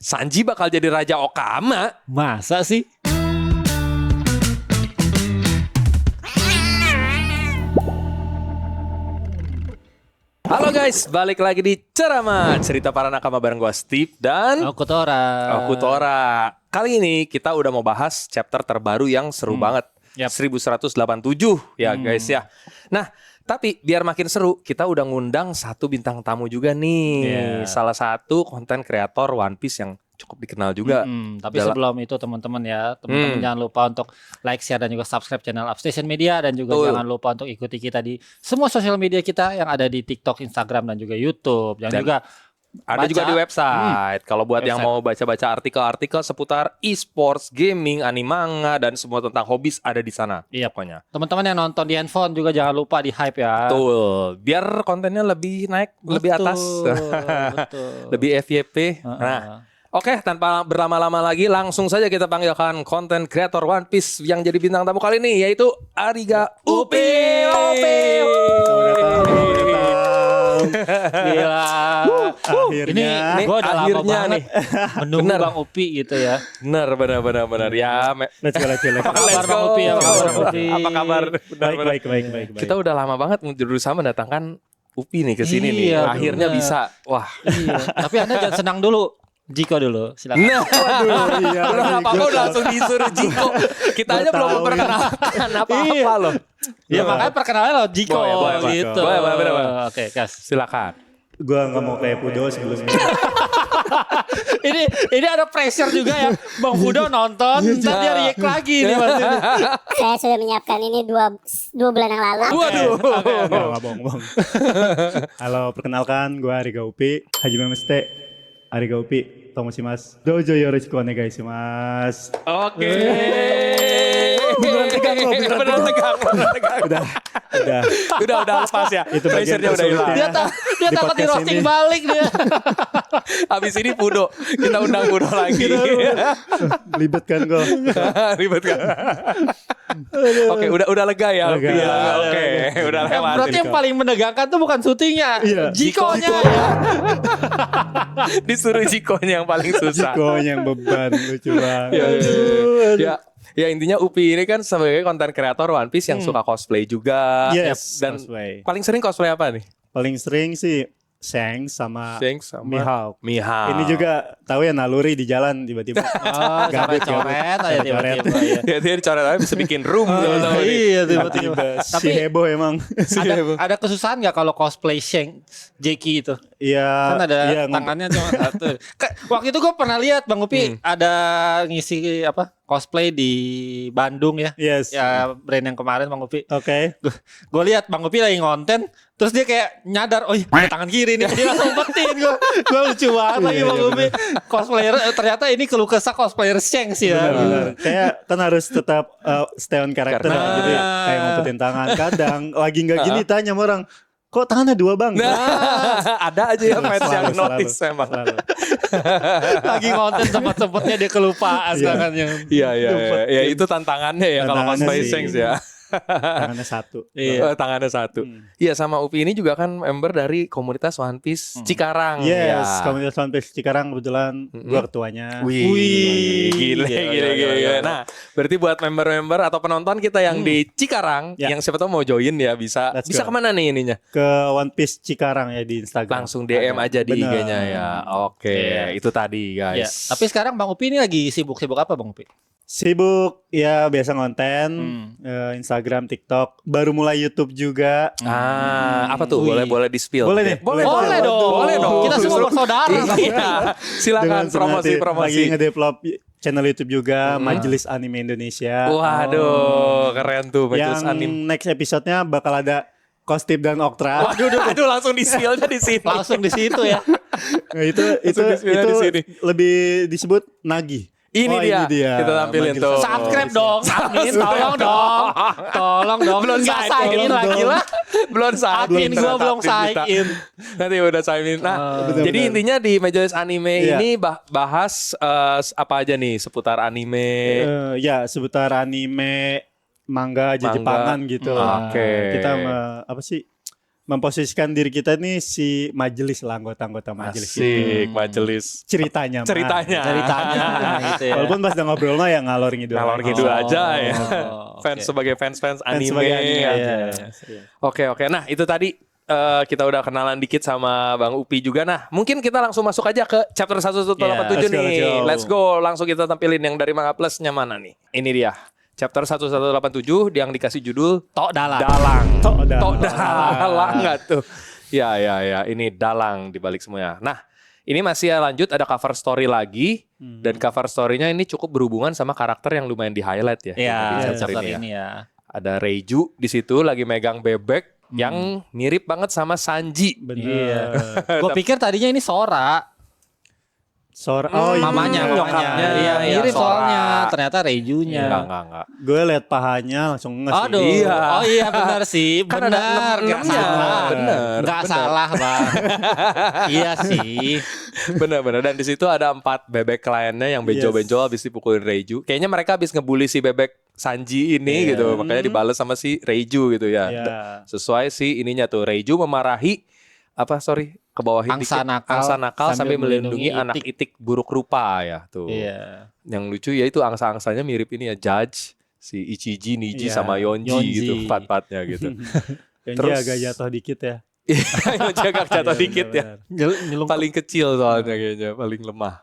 Sanji bakal jadi Raja Okama. Masa sih? Halo guys, balik lagi di Cerama Cerita Para Nakama bareng gue Steve dan Aku Tora. Kali ini kita udah mau bahas chapter terbaru yang seru banget. Yap. 1187 ya guys ya. Nah, tapi biar makin seru, kita udah ngundang satu bintang tamu juga nih. Salah satu konten kreator One Piece yang cukup dikenal juga. Tapi sebelum itu teman-teman jangan lupa untuk like, share dan juga subscribe channel Upstation Media dan juga jangan lupa untuk ikuti kita di semua sosial media kita yang ada di TikTok, Instagram dan juga YouTube. Dan juga ada juga di website. Kalau buat yang mau baca-baca artikel-artikel seputar e-sports, gaming, animanga dan semua tentang hobis ada di sana. Iya pokoknya. Teman-teman yang nonton di handphone juga jangan lupa di hype ya. Betul. Biar kontennya lebih naik, lebih atas. Betul. Lebih FYP. Nah, oke, tanpa berlama-lama lagi langsung saja kita panggilkan konten kreator One Piece yang jadi bintang tamu kali ini yaitu Ariga Upi. Gila. Akhirnya ini gue udah lama banget nih menunggu Bang Upi gitu ya. Benar ya. Let's go. Apa kabar Bang Upi? Apa kabar? Baik. Kita udah lama banget berusaha mendatangkan Upi nih ke sini nih. Iya, Akhirnya bener. bisa. Wah. Iya. Tapi Anda jangan senang dulu. Jiko dulu, silakan. Nah, iya, belum apa-apa udah langsung disuruh Jiko. Kita aja belum memperkenalkan apa-apa loh. Ya makanya perkenalan lo Jiko Boleh. gitu. Boleh. Oke, Kas. Silakan. Gue nggak mau kayak Pudo sebelumnya. ini ada pressure juga ya. Bang Fudo nonton, ntar dia react lagi nih pasti. Saya sudah menyiapkan ini dua bulan yang lalu. Waduh. Nggak bohong. Halo, perkenalkan gue Ariga Upi. Hajime Meste. Ariga Upi. Tomoshimasu. Dojo yoroshiku onegai shimasu. Oke. Beneran tegang. Udah lepas ya. Itu bagian Pressure-nya udah hilang. Dia Di takut di podcast roasting ini. balik dia. Abis ini Pudo, kita undang Pudo lagi. Libet kan gue. Ribet kan? Oke, udah lega ya. Lega. Iya, Oke, udah lewat. Berarti yang paling menegangkan tuh bukan syutingnya, Iya. Jikonya ya. Disuruh Jikonya yang paling susah. Jiko yang beban. Lucu banget. Ya intinya Upi ini kan sebagai konten kreator One Piece yang suka cosplay juga. Yes, Dan cosplay. paling sering cosplay apa nih? Paling sering sih Shanks sama Mihawk. Mihawk. Ini juga tahu ya naluri di jalan tiba-tiba. Oh, Gabut. coret aja tiba-tiba ya. Ya, dia dicoret aja bisa bikin room. teman-teman. Iya tiba-tiba. Si heboh emang. Ada kesusahan nggak kalau cosplay Shanks Jeki itu? Iya. Kan ada iya, tangannya cuma satu. Waktu itu gue pernah lihat Bang Upi ada ngisi cosplay di Bandung ya. Yes. Ya brand yang kemarin Bang Upi. Oke. Gue lihat Bang Upi lagi ngonten, terus dia kayak nyadar, oh iya tangan kiri nih, dia langsung umpetin gue. Gue lucu banget lagi Bang Upi. Cosplayer ternyata ini keluh kesah cosplayer Shanks ya. Benar. Kayak kan harus tetap stay on karakter Karena- gitu ya. Kayak ngumpetin tangan. Kadang lagi nggak gini tanya sama orang, kok tangannya dua bang? Ada aja ya fans yang notice emang. Selalu. Lagi ngonten sempet-sempetnya dia kelupaan Iya. tangannya. Iya, itu tantangannya ya kalau Tantangannya cosplay sih. Shanks ya. Tangannya satu. Iya. Tangannya satu. Iya, sama Upi ini juga kan member dari komunitas One Piece Cikarang. Yes, ya. komunitas One Piece Cikarang kebetulan gua ketuanya. Wih, gile. Gila. Nah, berarti buat member-member atau penonton kita yang di Cikarang, Ya. yang siapa tahu mau join ya bisa. Let's Bisa go. kemana nih ininya? Ke One Piece Cikarang ya di Instagram. Langsung DM aja di Bener. IG-nya ya. Oke, Iya. itu tadi Ya, guys. tapi sekarang Bang Upi ini lagi sibuk-sibuk apa Bang Upi? Sibuk ya biasa konten, Instagram, TikTok, baru mulai YouTube juga. Apa tuh? Wih. Boleh di-spill. Boleh nih. Boleh Boleh dong. Kita semua bersaudara. Iya. Silakan Dengan senang hati promosi. lagi ngedevelop channel YouTube juga, Majelis Anime Indonesia. Waduh, keren tuh Majelis Yang Anim. next episode-nya bakal ada Kostip dan Oktra. Aduh, langsung di-spill-nya di sini. Langsung di situ ya. Nah, itu di-spill-nya di sini. lebih disebut Nagi. Ini dia. Kita tampilin Majelis tuh. Anime Subscribe Indonesia. dong, admin, tolong dong. Belum Nggak sign sign in in lagi lah. Belum sign Admin gua belum sign in. Nanti udah sign in. Nah, Bener-bener. jadi intinya di Majelis Anime Iya. ini bahas apa aja nih seputar anime. Ya, seputar anime, manga, Manga. Jepangan gitu. Oke. Kita apa sih? memposisikan diri kita nih si majelis lah, anggota-anggota majelis. Asik, majelis. Ceritanya. Ceritanya. Ceritanya gitu ya. Walaupun pas udah ngobrol mah ya ngalor ngidul. Ngalor ngidul aja ya. Oke. Sebagai fans anime. sebagai anime aja. Iya. Oke. Nah, itu tadi kita udah kenalan dikit sama Bang Upi juga. Nah, mungkin kita langsung masuk aja ke chapter 1187 nih. Let's go. Langsung kita tampilin yang dari Manga Plus-nya mana nih. Ini dia. Chapter 1187 yang dikasih judul Tok Dalang. Tok Dalang nggak tuh? Ya. Ini dalang dibalik semuanya. Nah, ini masih lanjut ada cover story lagi. Dan cover story-nya ini cukup berhubungan sama karakter yang lumayan di-highlight ya. Iya, di chapter ya. ini ya. Ada Reiju di situ lagi megang bebek yang mirip banget sama Sanji. Bener. Gue pikir tadinya ini Sora. Oh iya. Mamanya. Iya, mirip Sora. soalnya. Ternyata Rejunya. Enggak. Gue liat pahanya langsung nges. Aduh. Iya. Oh iya benar sih. Kan ada Benar. Gak enam-enamnya. salah. Bener. Gak salah, Bang. Iya sih. Bener. Dan di situ ada 4 bebek kliennya yang benjol-benjol habis dipukulin Reiju. Kayaknya mereka habis ngebully si bebek Sanji ini gitu. Makanya dibales sama si Reiju gitu ya. Iya. Sesuai si ininya tuh. Reiju memarahi ke bawahin Angsa dikit. nakal Angsa nakal sambil melindungi melindungi anak itik buruk rupa ya tuh. Iya. Yang lucu ya itu angsa-angsanya mirip ini ya Judge, si Ichiji, Niji Iya, sama Yonji gitu, Yonji. empat-empatnya gitu. Yang Terus- dia agak jatuh dikit ya. Yonji agak jatuh Iya, dikit ya. benar-benar. Paling kecil soalnya kayaknya, paling lemah.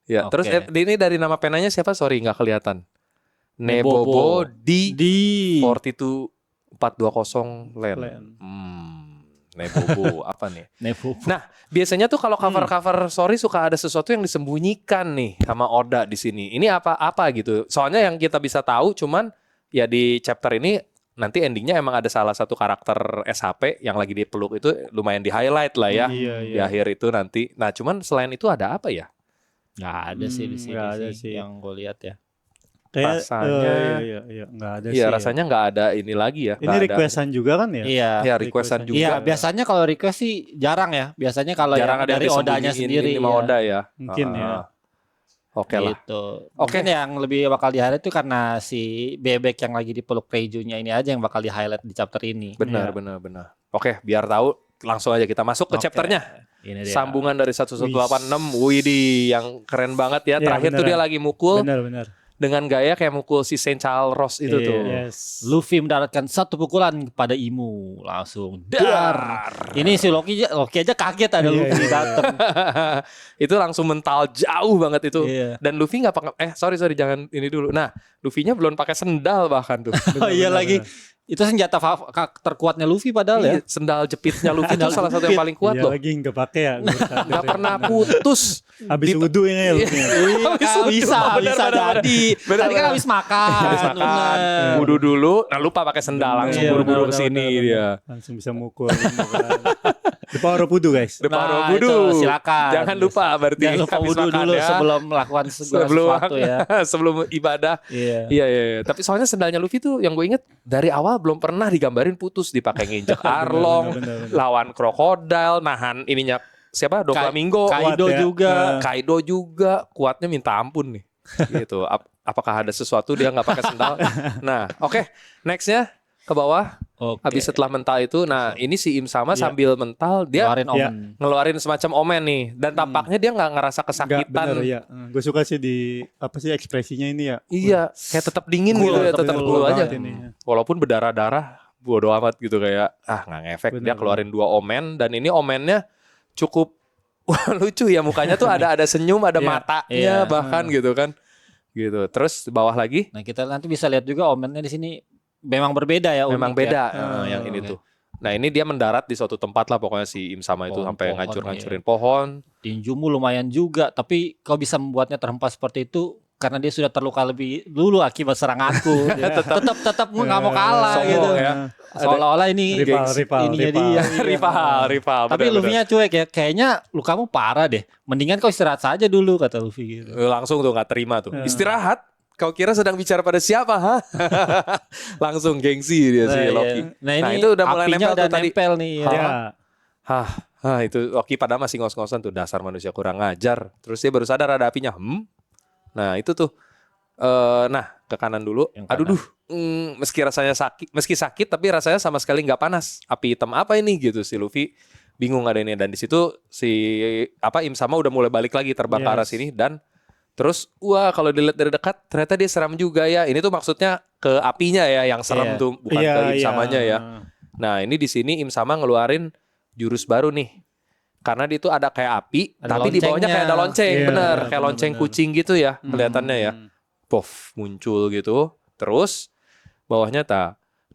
Ya, Oke. terus ini dari nama penanya siapa? Sorry nggak kelihatan. Nebobo di Di 42420 Land. Nebobo apa nih? Nebu. Nah, biasanya tuh kalau cover-cover story suka ada sesuatu yang disembunyikan nih sama Oda di sini. Ini apa gitu. Soalnya yang kita bisa tahu cuman ya di chapter ini nanti endingnya emang ada salah satu karakter SHP yang lagi dipeluk itu lumayan di-highlight lah ya. Iya, Di akhir itu nanti. Nah, cuman selain itu ada apa ya? Gak ada sih di sini nggak ada sih sih. yang gue lihat ya. Kayak Rasanya- iya, nggak ada sih. Iya, ya. rasanya nggak ada ini lagi ya. Ini nggak ada. requestan juga kan ya? Iya. Ya, requestan juga. Iya, biasanya kalau request sih jarang ya. Biasanya kalau Jarang yang ada dari yang Odanya disembunyiin sendiri. ini sama ya. Oda ya. Mungkin ya. Oke lah. Gitu. Mungkin yang lebih bakal di-highlight itu karena si bebek yang lagi dipeluk Rejunya ini aja yang bakal di-highlight di chapter ini. Benar. Iya. Oke, biar tahu langsung aja kita masuk ke Oke. chapternya. Ini dia. Sambungan dari 1186. Widih, yang keren banget ya. Iya, Terakhir tuh dia beneran. lagi mukul Benar. dengan gaya kayak mukul si Saint Charles Ross itu Iya. tuh. Yes. Luffy mendaratkan satu pukulan kepada Imu langsung dar. Ini si Loki aja kaget ada Iya, Luffy iya. datang. Itu langsung mental jauh banget itu. Iya. Dan Luffy nggak pakai sorry jangan ini dulu. Nah, Luffy-nya belum pakai sendal bahkan tuh. Oh iya benar, lagi. Itu senjata terkuatnya Luffy padahal ya. Iya, sendal jepitnya Luffy itu Sendal salah satu yang jepit. paling kuat Iya, loh. lagi nggak pakai ya. Nggak pernah putus. Habis wudhu ini ya. Luffy. Iya, bisa Bener, jadi. bener, Tadi kan bener. habis makan. Habis makan, bener. wudhu dulu, nah lupa pakai sendal langsung Iya, buru-buru Benar, kesini benar, dia. Langsung bisa mukul. Gitu kan. The power of wudhu guys. The power of Nah, wudhu. itu silakan. Jangan lupa berarti Jangan lupa habis wudhu makan dulu ya. sebelum melakukan segala sebelum sesuatu ya. sebelum ibadah. Iya. Iya. Tapi soalnya sendalnya Luffy tuh yang gue inget dari awal belum pernah digambarin putus, dipakai nginjek Arlong, benar. lawan krokodil, nahan ininya siapa? Doflamingo, Kaido Kuat ya. juga. Kaido juga kuatnya minta ampun nih. Gitu. Apakah ada sesuatu dia nggak pakai sendal? Nah, oke. Nextnya ke bawah. Oke. Habis setelah mental itu, nah ini si Im sama Iya. sambil mental dia Keluarin Iya. omen. ngeluarin semacam omen nih, dan tampaknya dia nggak ngerasa Enggak kesakitan. benar ya. Gue suka sih di apa sih ekspresinya ini ya. Iya, kayak tetap dingin Cool, gitu ya, tetap tetap cool cool aja. banget ini. Walaupun berdarah-darah, bodo amat gitu kayak nggak ngefek. Dia Bener, keluarin 2 omen dan ini omennya cukup lucu ya, mukanya tuh ada senyum, ada Iya, matanya iya. bahkan gitu kan. Gitu. Terus bawah lagi Nah, kita nanti bisa lihat juga omennya di sini memang berbeda ya, memang unik ya. beda yang Oh, ini oke. tuh. Nah, ini dia mendarat di suatu tempat lah pokoknya si Im sama itu sampai Pohon-pohon, ngancur-ngancurin pohon. Tinjumu lumayan juga, tapi kau bisa membuatnya terhempas seperti itu karena dia sudah terluka lebih dulu akibat seranganku. tetap nggak mau kalah Sombong gitu. ya. Seolah-olah ini Rival. ininya dia. rival. Tapi benar-benar. Luffy-nya cuek ya, kayaknya lukamu parah deh. Mendingan kau istirahat saja dulu kata Luffy gitu. Langsung tuh nggak terima tuh. Istirahat. Kau kira sedang bicara pada siapa, ha? Langsung gengsi dia si Nah, Loki. iya. Nah, ini itu udah mulai apinya nempel udah tuh tadi. nempel nih. Ya. Ya. Itu Loki padahal masih ngos-ngosan tuh, dasar manusia kurang ngajar. Terus dia baru sadar ada apinya. Nah, itu tuh. Nah, ke kanan dulu. Yang Aduh, kanan. meski sakit tapi rasanya sama sekali nggak panas. Api hitam apa ini gitu, si Luffy bingung ada ini, dan di situ si Im sama udah mulai balik lagi terbang ke arah sini, dan terus wah kalau dilihat dari dekat ternyata dia seram juga ya. Ini tuh maksudnya ke apinya ya yang serem tuh, bukan ke Im samanya ya. Nah ini di sini Im sama ngeluarin jurus baru nih. Karena di itu ada kayak api, Ada tapi di bawahnya kayak ada lonceng, Iya, bener, kayak bener, lonceng bener. kucing gitu ya, kelihatannya ya. Pof, muncul gitu. Terus bawahnya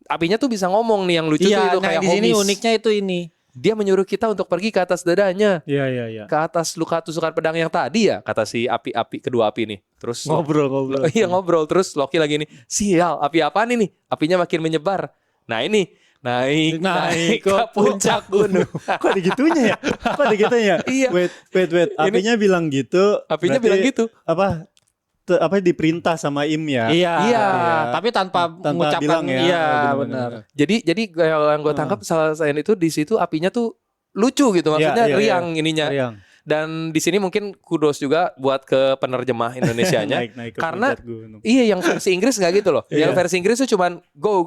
apinya tuh bisa ngomong nih, yang lucu tuh Iya, itu nah kayak di sini homies. uniknya itu ini. Dia menyuruh kita untuk pergi ke atas dadanya, Iya. ke atas luka tusukan pedang yang tadi ya, kata si kedua api nih. Terus Ngobrol. iya ngobrol, terus Loki lagi nih, sial, api apaan ini? Apinya makin menyebar. Nah ini naik ke puncak gunung. Kok ada gitunya ya? Iya. Wait. Apinya bilang gitu. Apinya berarti bilang gitu. Apa diperintah sama Im ya? Iya, Iya. tapi tanpa mengucapkan bilang ya. iya, Benar. benar. Jadi yang gue tangkap salah satu itu di situ apinya tuh lucu gitu, maksudnya Iya, riang ininya. Riang. Dan di sini mungkin kudos juga buat ke penerjemah Indonesianya. Naik ke Karena puncak gunung. iya, yang versi Inggris nggak gitu loh. Yang Iya. versi Inggris tuh cuman go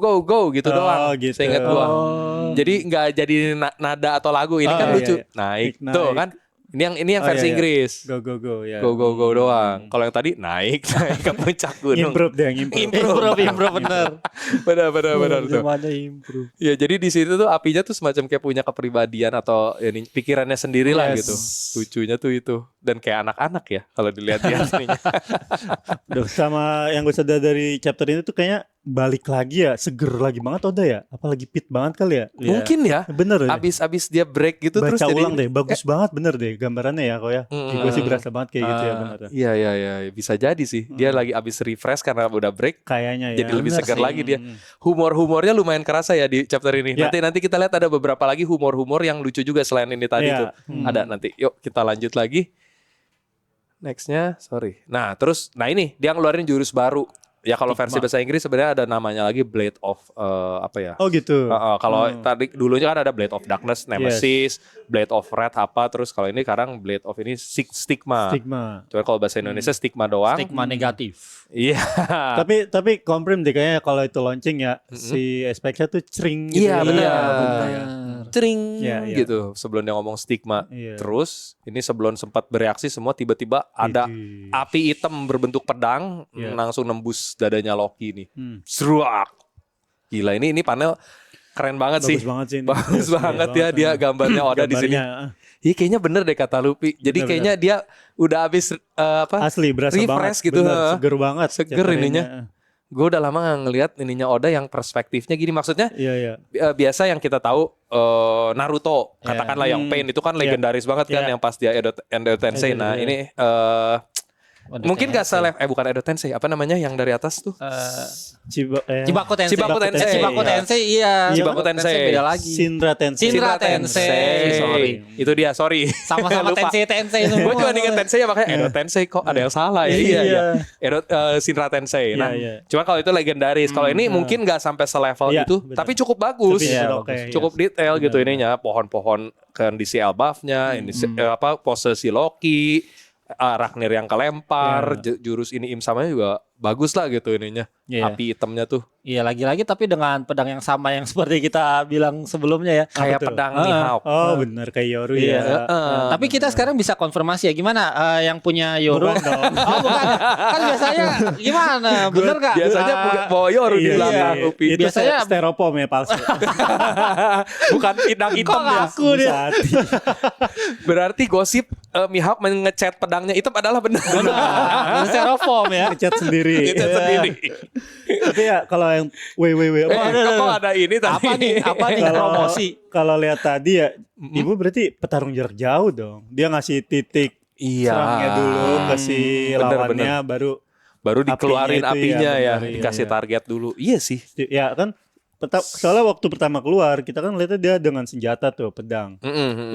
gitu doang. gitu. Seingat gua. Jadi nggak jadi nada atau lagu. Ini kan Iya, lucu. iya. Naik Naik. tuh kan. Ini yang versi iya. Inggris. Go ya. Go doang. Kalau yang tadi naik ke puncak gunung. Improve deh, improve. Improve benar. Benar tuh. Semuanya improve. Ya jadi di situ tuh apinya tuh semacam kayak punya kepribadian atau ini pikirannya sendiri lah Yes. gitu. Lucunya tuh itu, dan kayak anak-anak ya kalau dilihat di aslinya. Duh, sama yang gue sadar dari chapter ini tuh kayaknya balik lagi ya, seger lagi banget Oda ya, apalagi fit banget kali ya. Mungkin ya. Bener ya. Abis dia break gitu terus Baca jadi ulang deh, bagus banget bener deh gambarannya ya kok ya. Gue sih berasa banget kayak gitu ya bener. Iya bisa jadi sih. Dia lagi abis refresh karena udah break. Kayaknya ya. Jadi lebih bener segar sih. lagi dia. Humornya lumayan kerasa ya di chapter ini. Ya. Nanti kita lihat ada beberapa lagi humor yang lucu juga selain ini tadi Iya. tuh. Ada nanti. Yuk kita lanjut lagi. Nextnya, sorry. Nah terus, ini dia ngeluarin jurus baru. Ya kalau versi bahasa Inggris sebenarnya ada namanya lagi Blade of apa ya? Oh gitu. Kalau tadi dulunya kan ada Blade of Darkness, Nemesis, Blade of Red apa, terus kalau ini sekarang Blade of ini Stigma. Coba kalau bahasa Indonesia Stigma doang. Stigma negatif. Iya. Tapi confirm deh kayaknya kalau itu launching ya si aspeknya tuh cering gitu. Iya, benar. Benar. Cering Iya. gitu sebelum dia ngomong stigma. Iya. Terus ini sebelum sempat bereaksi semua tiba-tiba ada Idih. api hitam berbentuk pedang Iya. langsung nembus dadanya Loki nih. Hmm. Seruak. Gila ini panel keren banget Bagus sih. banget sih ini. Bagus Iya, banget ya dia gambarnya Oda di sini. Gambarnya, Iya kayaknya bener deh kata Luffy. Jadi Bener, kayaknya dia udah habis asli berasa refresh banget. gitu. Bener, seger banget. Seger chapter ininya. ini. Gue udah lama gak ngeliat ininya Oda yang perspektifnya gini. Maksudnya Iya. biasa yang kita tahu Naruto Ya. katakanlah yang Pain itu kan legendaris banget kan Ya. yang pas dia Edo Tensei. Nah Iya. ini mungkin gak bukan Edo Tensei, apa namanya yang dari atas tuh? Cibaku Tensei. Cibaku Tensei. Cibaku Tensei iya. Cibaku Tensei. beda lagi. Shinra Tensei. Shinra Tensei. Sorry. Itu dia, sorry. Sama-sama Lupa. Tensei semua. Gue cuma ingat Tensei ya, makanya Edo Tensei kok ada yang salah ya. Iya. Edo Shinra Tensei. Nah, Iya. cuma kalau itu legendaris. Kalau ini mungkin nggak sampai selevel Iya, itu, benar. tapi cukup bagus. Tapi Iya, oke, Cukup iya. detail gitu Benar, ininya, pohon-pohon kondisi elbafnya, ini pose si Loki, Ragnir yang kelempar, jurus ini Im samanya juga bagus lah gitu ininya. Iya. Api hitamnya tuh Iya lagi-lagi tapi dengan pedang yang sama yang seperti kita bilang sebelumnya ya. kayak tuh? pedang Mihawk. Oh benar kayak Yoru Iya. ya. Tapi kita sekarang bisa konfirmasi ya gimana yang punya Yoru? Bukan dong. Oh bukan. Kan biasanya gimana? Bener gak? Biasanya bawa Yoru di Iya, belakang iya. Luffy. Itu Biasanya- styrofoam ya palsu. Bukan pedang hitam Kok ya. ngaku dia? Busati. Berarti gosip Mihawk mengecat pedangnya itu adalah benar. Benar. Styrofoam ya. Ngecat sendiri. Ngecat sendiri. Tapi ya kalau yang Kok ada ini tadi? Apa nih? Apa nih promosi? Kalau lihat tadi ya, Ibu berarti petarung jarak jauh dong. Dia ngasih titik Iya. serangnya dulu ke si Bener, lawannya, baru dikeluarin apinya itu apinya ya, ya, benar, iya, dikasih iya. target dulu. Iya sih. ya kan. Soalnya waktu pertama keluar kita kan lihatnya dia dengan senjata tuh pedang.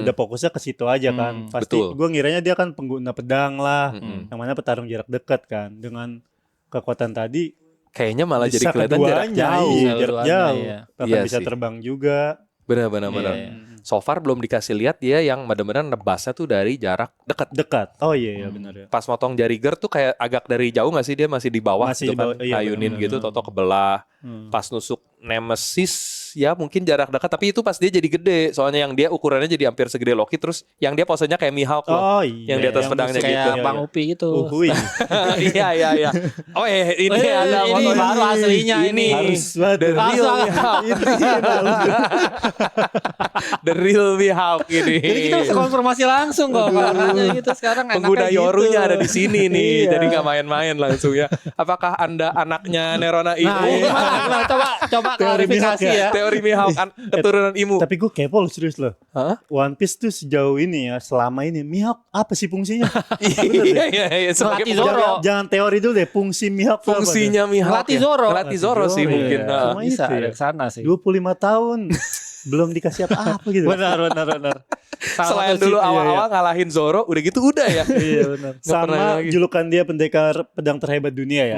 Udah fokusnya ke situ aja kan. Pasti betul. gue ngiranya dia kan pengguna pedang lah. Mm-mm. Yang mana petarung jarak dekat kan. Dengan kekuatan tadi Kayaknya malah jadi bisa kelihatan jarak keduanya, jauh. iya, Bisa jarak keduanya, jauh. iya. Bahkan Iya bisa sih. terbang juga. Benar. Iya. So far belum dikasih lihat dia yang benar-benar nebasnya tuh dari jarak dekat. Dekat. Oh iya benar ya. Pas motong jari ger tuh kayak agak dari jauh nggak sih, dia masih di bawah Masih gitu di bawah, kan, iya, ngayunin benar. gitu, toto kebelah. Pas nusuk Nemesis ya mungkin jarak dekat, tapi itu pas dia jadi gede, soalnya yang dia ukurannya jadi hampir segede Loki, terus yang dia posenya kayak Mihawk loh. Oh iya. Yang di atas pedangnya musuh- gitu. Kayak Bang Upi gitu. Uhuy. Iya. Oh ini ada ini fotonya. baru aslinya ini. Harus banget. The real Langsung. Mihawk. Ini The real Mihawk ini. Jadi kita bisa konfirmasi langsung kok. Makanya gitu sekarang Pengguna enaknya Yorunya gitu. ada di sini nih, Iya. jadi nggak main-main langsung ya. Apakah Anda anaknya Nerona Imu? Nah, gimana? Coba Teori klarifikasi Mihawk ya. Teori Mihawk keturunan Imu. Tapi gue kepo loh, serius loh. Hah? One Piece tuh sejauh ini ya, selama ini Mihawk apa sih fungsinya? Iya. Sebagai Melatih Zoro. Jangan teori dulu deh, fungsi Mihawk tuh apa tuh? fungsinya Mihawk. Ngelatih ya. Zoro. Ngelatih Zoro sih Zoro, mungkin. iya. Nah. Cuma Bisa itu ya. ada kesana sih. 25 tahun belum dikasih apa-apa gitu. Benar. Salah Selain satu dulu sih, awal-awal ngalahin Zoro, udah gitu udah ya. Iya benar. Nggak pernah Sama lagi. julukan dia pendekar pedang terhebat dunia ya.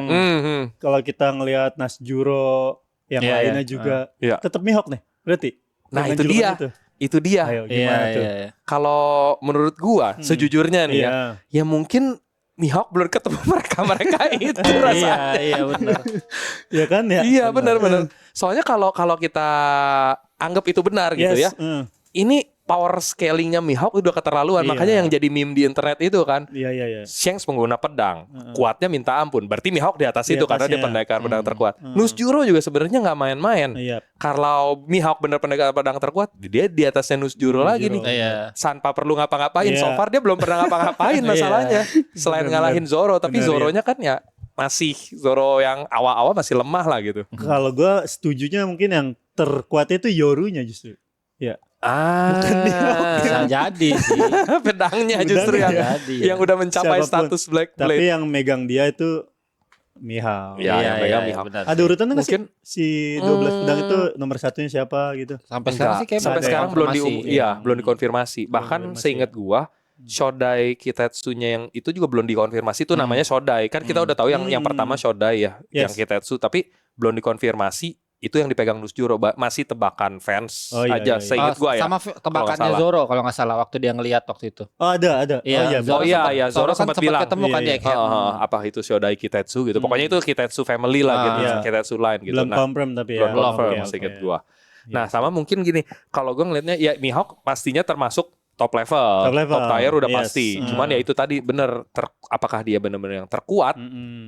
Kalau kita ngelihat Nasjuro yang Iya, lainnya iya. juga Iya. tetap Mihawk nih. Berarti. Nah, Dengan itu julukan dia. Itu dia. Ayo Iya, gimana tuh? iya. Kalau menurut gua, sejujurnya nih Iya. ya mungkin Mihawk belum ketemu mereka itu rasanya. Iya, benar. Iya kan ya? Iya benar. Soalnya kalau kita anggap itu benar gitu ya. Yes. Ini power scalingnya Mihawk udah keterlaluan. Iya. Makanya yang jadi meme di internet itu kan. Iya. Shanks pengguna pedang, kuatnya minta ampun. Berarti Mihawk di atas Di itu karena dia atasnya. pendekar pedang terkuat. Nusjuro juga sebenarnya nggak main-main. Iya. Kalau Mihawk bener pendekar pedang terkuat, dia di atasnya Nusjuro lagi nih. Iya. Tanpa perlu ngapa-ngapain. Iya. So far dia belum pernah ngapa-ngapain masalahnya. Selain Benar-benar. ngalahin Zoro, tapi Benar, Zoronya kan ya masih Zoro yang awal-awal masih lemah lah gitu. Kalau gue setujunya mungkin yang terkuatnya itu Yorunya justru. Ya. Bisa jadi sih. Pedangnya justru yang Jadi. yang udah mencapai Siapapun. status Black Tapi Blade. yang megang dia itu Mihawk. Ya, yang pegang Mihawk. benar. Ada urutannya nggak sih? Mungkin Si 12 pedang itu nomor satunya siapa gitu? Sampai sekarang enggak. sih kayak Sampai ada sekarang belum konfirmasi. iya, belum dikonfirmasi. Bahkan Konfirmasi, seingat gua Shodai Kitetsunya yang itu juga belum dikonfirmasi, itu namanya Shodai. Kan kita udah tahu yang pertama Shodai ya, yang Yes. Kitetsu, tapi belum dikonfirmasi itu yang dipegang Nusjuro. Masih tebakan fans Oh, iya, aja iya, iya. seingat gua ya. Sama nggak tebakannya salah. Zoro kalau nggak salah waktu dia ngelihat waktu itu. Oh ada. Iya, Zoro. Oh iya, Zoro kan sempat bilang. ketemu kan Iya, di iya. Egghead. Apa itu Shodai Kitetsu gitu. Pokoknya itu Kitetsu family lah gitu, iya. Kitetsu line gitu. Belum Nah, confirm tapi ya. belum confirm, Oke, masih oke. inget gua. Iya. Nah, sama mungkin gini, kalau gua ngelihatnya ya Mihawk pastinya termasuk top level, Top level, tier udah yes. pasti. Cuman ya itu tadi bener, apakah dia bener-bener yang terkuat?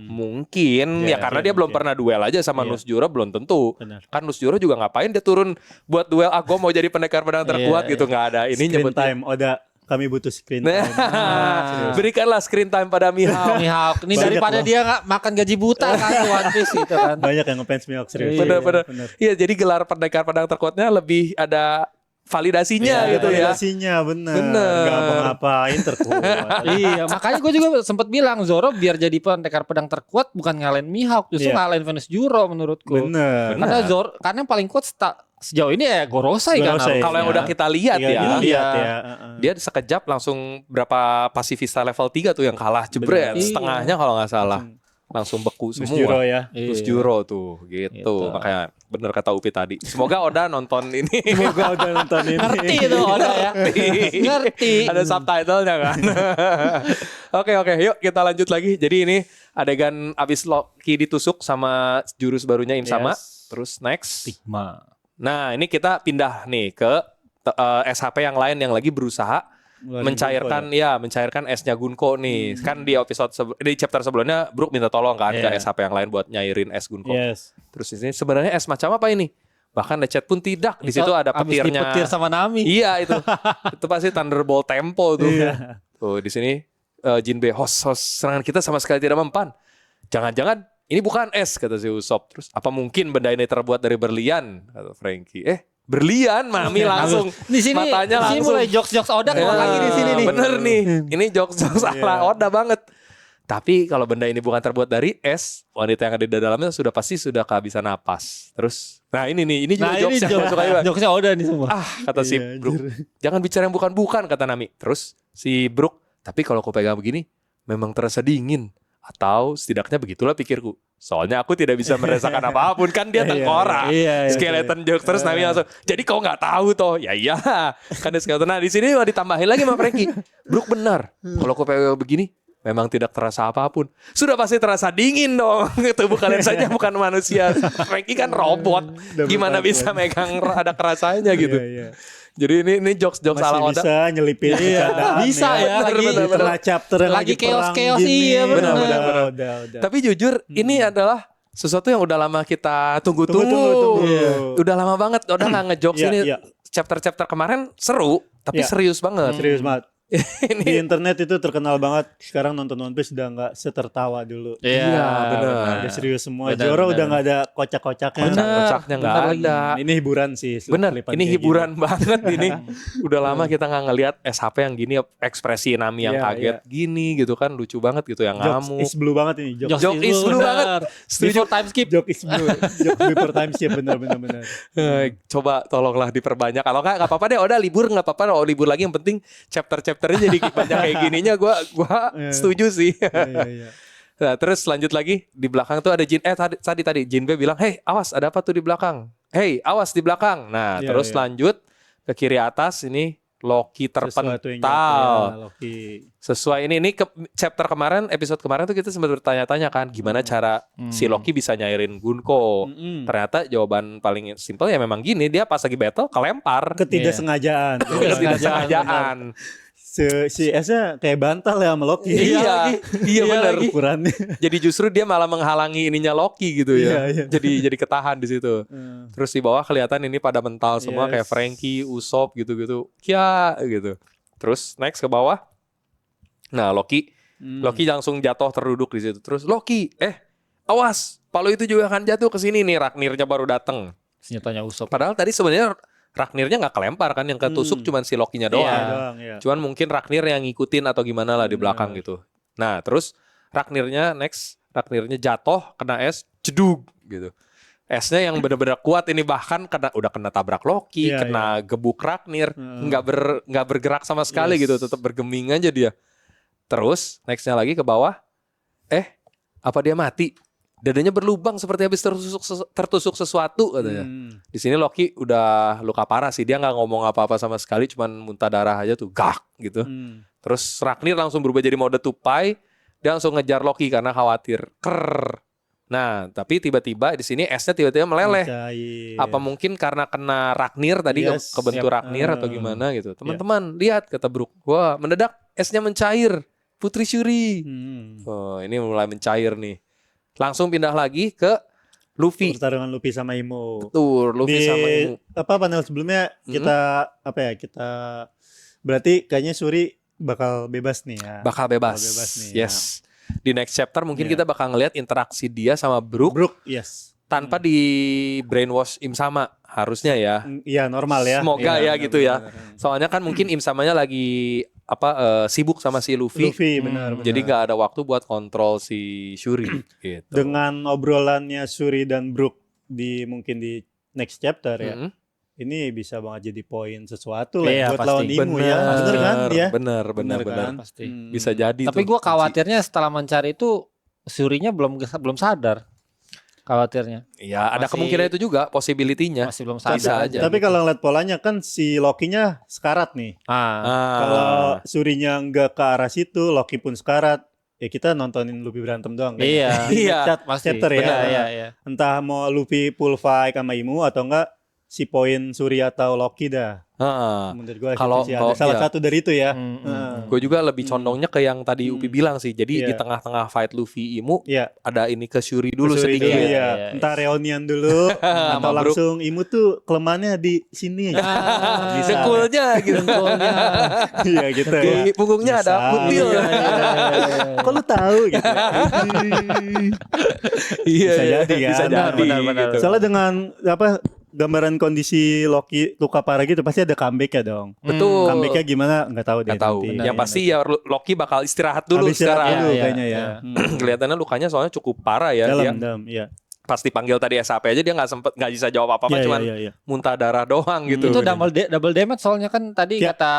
Mungkin ya Iya, karena iya, dia belum mungkin. pernah duel aja sama Iya. Nusjuro, belum tentu. Benar. Kan Nusjuro juga ngapain dia turun buat duel? Gue mau jadi pendekar pedang terkuat Iya, gitu, nggak ada. Ini Screen nyebutnya. time. Oda, kami butuh screen Nah, time. berikanlah screen time pada Mihawk. Mihawk ini Banyak daripada loh. dia nggak makan gaji buta kan di One Piece gitu kan. Banyak yang ngefans Mihawk serius. Iya, Bener-bener. Bener. Iya, jadi gelar pendekar pedang terkuatnya lebih ada validasinya Iya, gitu ya. validasinya bener. Bener. Gak mau ngapain terkuat. Iya, makanya gue juga sempat bilang Zoro biar jadi pendekar pedang terkuat bukan ngalahin Mihawk, justru Iya. ngalahin Venus Juro menurutku. Bener. Karena Zoro, karena yang paling kuat sejauh ini ya Gorosei kan. Gorosei. Kalau yang Iya. udah kita lihat Iya, ya, kita lihat Iya. ya. dia sekejap langsung berapa pasifista level 3 tuh yang kalah jebret, Bener. setengahnya kalau nggak salah. Langsung beku Nus Juro semua. ya. Terus Iya. Juro tuh gitu. Gitu. Makanya bener kata Upi tadi. Semoga Oda nonton ini. Semoga udah nonton ini. Ngerti itu Oda ya. Ngerti. Ada subtitlenya kan. Oke, yuk kita lanjut lagi. Jadi ini adegan abis Loki ditusuk sama jurus barunya Insama. Yes. Terus next. Stigma. Nah, ini kita pindah nih ke SHP yang lain yang lagi berusaha mencairkan esnya Gunko nih. Kan di episode di chapter sebelumnya Brook minta tolong kan ke Yeah. SHP yang lain buat nyairin es Gunko. Yes. Terus ini sebenarnya es macam apa ini? Bahkan The Chat pun tidak. Di situ ada Abis petirnya. dipetir sama Nami. Iya itu. Itu pasti Thunderbolt Tempo tuh. Iya. Tuh di sini Jinbe host serangan kita sama sekali tidak mempan. Jangan-jangan ini bukan es kata si Usopp. Terus apa mungkin benda ini terbuat dari berlian kata Frankie. Berlian Mami langsung Di sini, matanya di sini langsung mulai jokes-jokes Oda keluar lagi di sini nih. Bener nih. Ini jokes ala Oda banget. Tapi kalau benda ini bukan terbuat dari es, wanita yang ada di dalamnya sudah pasti kehabisan napas. Terus, nah ini juga Nah, jokes yang jokes, suka juga. jokesnya Oda nih semua. Kata si Iya, Brook, jangan bicara yang bukan-bukan kata Nami. Terus si Brook, tapi kalau aku pegang begini, memang terasa dingin. Atau setidaknya begitulah pikirku. Soalnya aku tidak bisa merasakan apapun kan dia tengkorak. Skeleton jokes terus Nami langsung. Jadi kau nggak tahu toh? Ya iya. Kan dia skeleton. Nah di sini ditambahin lagi sama Frankie. Brook benar. Kalau aku PW begini, memang tidak terasa apapun. Sudah pasti terasa dingin dong. Tubuh kalian saja bukan manusia. Frankie kan robot. Gimana bisa megang ada kerasanya gitu. Jadi ini jokes-jokes ala Oda. Bisa nyelipin bercandaan Bisa ya, Bener, lagi bener, bener. chapter yang lagi lagi perang chaos-chaos, gini. iya, bener. Udah. Tapi jujur ini adalah sesuatu yang udah lama kita tunggu-tunggu. Tunggu. Udah lama banget Oda nggak ngejokes Iya, ini. iya. Chapter-chapter kemarin seru, tapi Iya. serius banget. Serius banget. Di Ini internet itu terkenal banget. Sekarang nonton One Piece udah nggak setertawa dulu. Iya, benar. Udah serius semua. Benar, Zoro benar. udah nggak ada kocak-kocaknya. kocak-kocaknya nggak Bentar lagi. ada. Ini hiburan sih. Bener, kelipan ini kayak hiburan gini. banget ini. Udah lama kita nggak ngelihat SHP yang gini, ekspresi Nami yang Iya, kaget gini gitu kan, lucu banget gitu, yang Jokes ngamuk. is blue banget ini. Jokes Joke is blue banget. Setuju. Before time skip. Joke is blue. Joke before time skip bener. Coba tolonglah diperbanyak. Kalau nggak apa-apa deh. Udah libur nggak apa-apa. Oh libur lagi yang penting chapter-chapternya jadi banyak kayak gininya. Gua Iya. setuju sih. Iya. Nah, terus lanjut lagi di belakang tuh ada Jin. Tadi Jinbe bilang, hey awas ada apa tuh di belakang? Hey awas di belakang. Nah Iya, terus iya. lanjut ke kiri atas ini Loki Sesuatu yang terpental. ya, Loki. Sesuai ini chapter kemarin, episode kemarin tuh kita sempat bertanya-tanya kan gimana cara si Loki bisa nyairin Gunko. Mm-mm. Ternyata jawaban paling simpel ya memang gini, dia pas lagi battle kelempar. Ketidaksengajaan. Ketidaksengajaan. Si S-nya kayak bantal ya sama Loki. Iya benar. Ukurannya. Jadi justru dia malah menghalangi ininya Loki gitu ya. Iya. Jadi ketahan di situ. Terus di bawah kelihatan ini pada mental semua Yes. kayak Frankie, Usopp gitu-gitu. Ya gitu. Terus next ke bawah. Nah, Loki langsung jatuh terduduk di situ. Terus Loki, awas, Palu itu juga akan jatuh ke sini nih. Ragnirnya baru datang. Senjatanya Usopp. Padahal tadi sebenarnya Ragnirnya nggak kelempar kan, yang ketusuk cuman si Lokinya doang. Iya. Cuman mungkin Ragnir yang ngikutin atau gimana lah di belakang gitu. Nah, terus Ragnirnya jatuh kena es, jedug gitu. Esnya yang benar-benar kuat ini, bahkan udah kena tabrak Loki, Iya, kena gebuk Ragnir, nggak bergerak sama sekali gitu, tetap bergeming aja dia. Terus nextnya lagi ke bawah, apa dia mati? Dadanya berlubang seperti habis tertusuk sesuatu katanya. Di sini Loki udah luka parah sih, dia nggak ngomong apa-apa sama sekali, cuman muntah darah aja tuh, gak gitu. Terus Ragnir langsung berubah jadi mode tupai, dia langsung ngejar Loki karena khawatir. Nah, tapi tiba-tiba di sini esnya tiba-tiba meleleh. Apa mungkin karena kena Ragnir tadi, Yes. kebentur Ragnir atau gimana gitu. Teman-teman, lihat kata Brook. Wah, mendadak esnya mencair. Putri Shuri. Oh, ini mulai mencair nih. Langsung pindah lagi ke Luffy. Pertarungan Luffy sama Imo. Betul, Luffy sama Imo. Panel sebelumnya kita kita berarti kayaknya Shuri bakal bebas nih ya. Bakal bebas. nih, Yes. Di next chapter mungkin Iya. kita bakal ngelihat interaksi dia sama Brook Yes. tanpa di brainwash Im sama, harusnya ya. Iya normal ya. Semoga Iya, ya gitu ya. benar. Soalnya kan mungkin Im samanya lagi sibuk sama si Luffy. benar. Jadi nggak ada waktu buat kontrol si Shuri gitu. Dengan obrolannya Shuri dan Brook mungkin di next chapter ya. Mm-mm. Ini bisa banget jadi poin sesuatu lah Iya, buat pasti. lawan Imo ya. Bener kan dia? Bener. kan? Pasti. Bisa jadi. Tapi tuh. gue khawatirnya setelah mencari itu Shurinya belum sadar. Khawatirnya Ya ada Masih- kemungkinan itu juga, possibility-nya. masih belum Bisa sadar. aja. Tapi kalau ngeliat polanya kan si Loki-nya sekarat nih. Kalau Shuri-nya nggak ke arah situ, Loki pun sekarat. Ya kita nontonin Luffy berantem doang. kan? Iya. Di Iya, next Pasti. chapter ya. Iya. Entah mau Luffy full fight sama Imo atau enggak si poin Shuri atau Loki dah. Menurut gue Kalau- sih ada kalau- salah iya. satu dari itu ya. Gue juga lebih condongnya ke yang tadi Upi bilang sih. Jadi di Iya. tengah-tengah fight Luffy Imo Iya. ada ini ke Shuri dulu Shuri sedikit. dulu, Iya, ya. iya. Entah reunian dulu atau Sama Brook. langsung Imo tuh kelemahannya di sini aja. Bisa. Dengkulnya gitu. Iya gitu ya. Di punggungnya ada Bisa. kutil. Iya. Kok lu tahu gitu. Iya, Bisa iya. jadi kan. Bisa jadi. Benar. gitu. Soalnya dengan gambaran kondisi Loki luka parah gitu pasti ada comeback ya dong. Betul. Comebacknya gimana nggak tahu deh. Nggak tahu. nanti. Yang pasti ya Loki bakal istirahat dulu Habis istirahat sekarang. dulu Iya, kayaknya ya. iya. Kelihatannya lukanya soalnya cukup parah ya. dia. Dalam, iya. pas dipanggil tadi SAP aja dia nggak bisa jawab apa-apa, cuman muntah darah doang gitu. Itu double damage soalnya kan tadi kata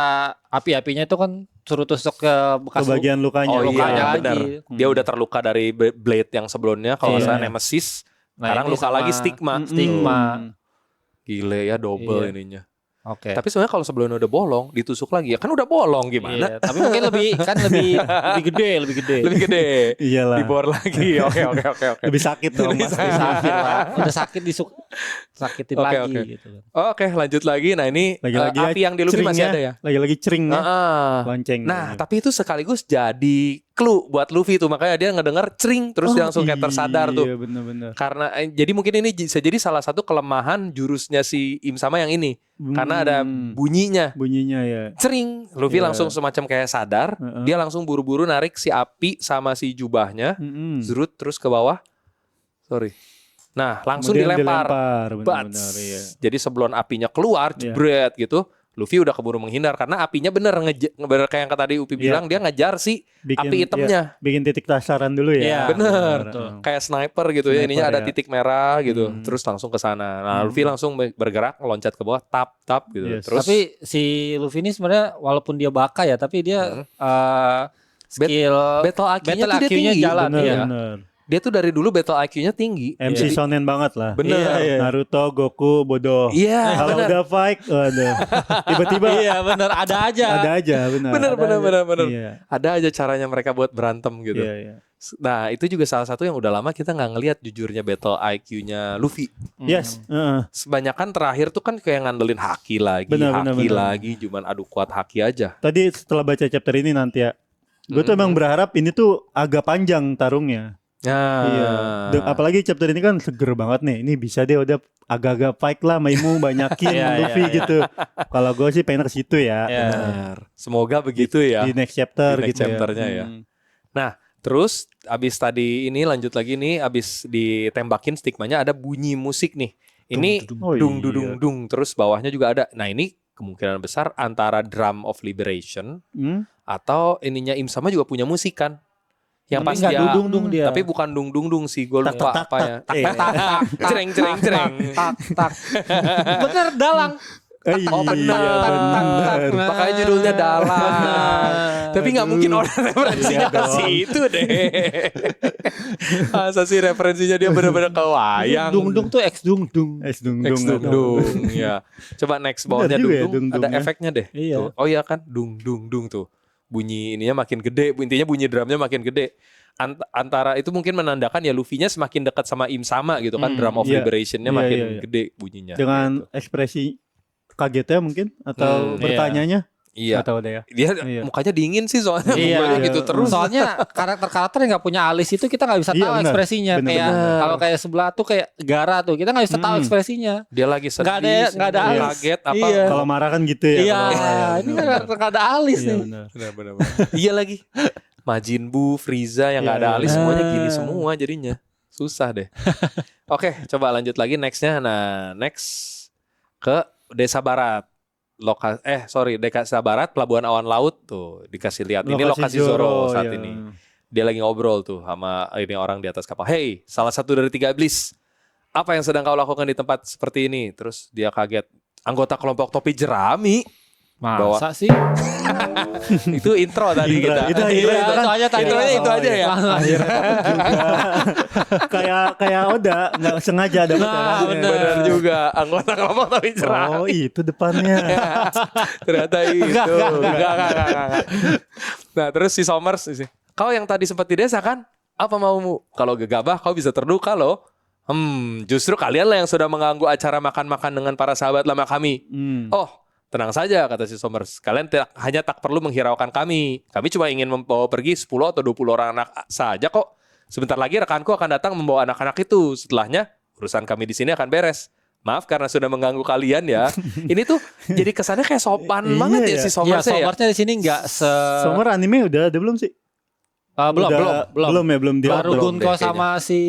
api-apinya itu kan suruh tusuk ke bekas bagian lukanya. Oh iya, lagi. benar. Dia udah terluka dari blade yang sebelumnya kalau nggak salah nemesis. Sekarang luka lagi stigma. Gile ya, double ininya. Oke. Tapi sebenarnya kalau sebelumnya udah bolong, ditusuk lagi ya kan udah bolong gimana? Iya, tapi mungkin lebih gede. Lebih gede. Iyalah. Dibor lagi. Oke. Lebih sakit dong. Lebih sakit lah. Udah sakit sakitin lagi gitu. Oke, lanjut lagi. Nah, ini lagi-lagi api yang di Luffy masih ada ya? Lagi-lagi cering ya. Lonceng. Nah, tapi itu sekaligus jadi clue buat Luffy tuh. Makanya dia ngedenger cering terus dia langsung kayak tersadar tuh. Iya, benar-benar. Karena jadi mungkin ini bisa jadi salah satu kelemahan jurusnya si Im sama yang ini. Karena ada bunyinya ya. cering. Luffy langsung semacam kayak sadar. Dia langsung buru-buru narik si api sama si jubahnya. Zerut terus ke bawah. Nah, langsung Kemudian dilempar. Benar-benar, iya. Jadi sebelum apinya keluar, jebret gitu, Luffy udah keburu menghindar karena apinya bener kayak yang tadi Upi bilang, dia ngejar si api hitamnya. Bikin titik sasaran dulu ya. Bener. Kayak sniper gitu ya. Ininya ada titik merah gitu. Terus langsung ke sana. Nah, Luffy langsung bergerak, loncat ke bawah, tap gitu. Terus tapi si Luffy ini sebenarnya walaupun dia baka ya, tapi dia skill battle IQ-nya tinggi. Jalan Bener. Dia tuh dari dulu battle IQ-nya tinggi. MC shonen banget lah. Bener. Naruto, Goku, bodoh. Iya, kalau udah fight, waduh. Tiba-tiba bener ada aja. Bener. Iya. Ada aja caranya mereka buat berantem gitu. Iya. Nah, itu juga salah satu yang udah lama kita nggak ngelihat jujurnya battle IQ-nya Luffy. Yes. Sebanyakan terakhir tuh kan kayak ngandelin haki lagi, Bener. lagi, cuman adu kuat haki aja. Tadi setelah baca chapter ini nanti ya, gue tuh emang berharap ini tuh agak panjang tarungnya. Iya. Apalagi chapter ini kan seger banget nih. Ini bisa deh udah agak-agak fight lah, Maimu banyakin Luffy gitu. Kalau gue sih pengen ke situ ya. Benar. Semoga begitu ya. Di next chapter Di next gitu chapternya ya. Nah, terus abis tadi ini lanjut lagi nih, abis ditembakin stigmanya ada bunyi musik nih. Ini dung. Terus bawahnya juga ada. Nah, ini kemungkinan besar antara Drum of Liberation atau ininya Im sama juga punya musik kan. Yang pas dia dung dia. Tapi bukan dung sih, gue lupa apa ya. Cereng. Tak. Bener dalang. Oh benar. Makanya judulnya dalang. Tapi nggak mungkin orang referensinya ke situ deh. Masa sih referensinya dia benar-benar ke wayang. Dung tuh X dung. Ya. Coba next bawahnya dung. Ada efeknya deh. Iya. Oh iya kan, dung tuh. Bunyi ininya makin gede, intinya bunyi drumnya makin gede. Antara itu mungkin menandakan ya Luffy-nya semakin dekat sama Im sama gitu kan, Drum of Liberation-nya makin gede bunyinya. Dengan gitu. ekspresi kagetnya mungkin atau bertanyanya. Iya. Atau deh ya. Dia mukanya dingin sih soalnya, mukanya gitu terus. Soalnya karakter yang nggak punya alis itu kita nggak bisa tahu ekspresinya. Kayak kalau kayak sebelah tuh kayak Gara tuh kita nggak bisa tahu ekspresinya. Dia lagi sedih, nggak ada alis. Kaget apa? Kalau marah kan gitu ya. Iya, ini nggak ada alis nih. Benar. Iya lagi. Majin Buu, Frieza yang nggak ada alis semuanya gini semua jadinya. Susah deh. Oke, coba lanjut lagi nextnya. Nah, next ke Desa Barat. Desa Barat, Pelabuhan Awan Laut tuh dikasih lihat. Ini lokasi Zoro saat ini. Dia lagi ngobrol tuh sama ini orang di atas kapal. Hey, salah satu dari 3 iblis. Apa yang sedang kau lakukan di tempat seperti ini? Terus dia kaget. Anggota kelompok topi jerami. Masa sih? Itu intro tadi kita. Itu aja ya. Kayak Oda nggak sengaja ada. Benar juga. Anggota kelompok topi jerami. Oh itu depannya. Ternyata itu. Enggak. Nah terus si Somers sih. Kau yang tadi sempat di desa kan? Apa maumu? Kalau gegabah kau bisa terluka loh. Justru kalianlah yang sudah mengganggu acara makan-makan dengan para sahabat lama kami. Oh, tenang saja, kata si Somers. Kalian hanya tak perlu menghiraukan kami. Kami cuma ingin membawa pergi 10 atau 20 orang anak saja kok. Sebentar lagi rekanku akan datang membawa anak-anak itu. Setelahnya, urusan kami di sini akan beres. Maaf karena sudah mengganggu kalian ya. Ini tuh jadi kesannya kayak sopan banget ya si Somers ya. Somersnya di sini nggak Somers anime udah ada belum sih? Belum dia baru Gunko sama si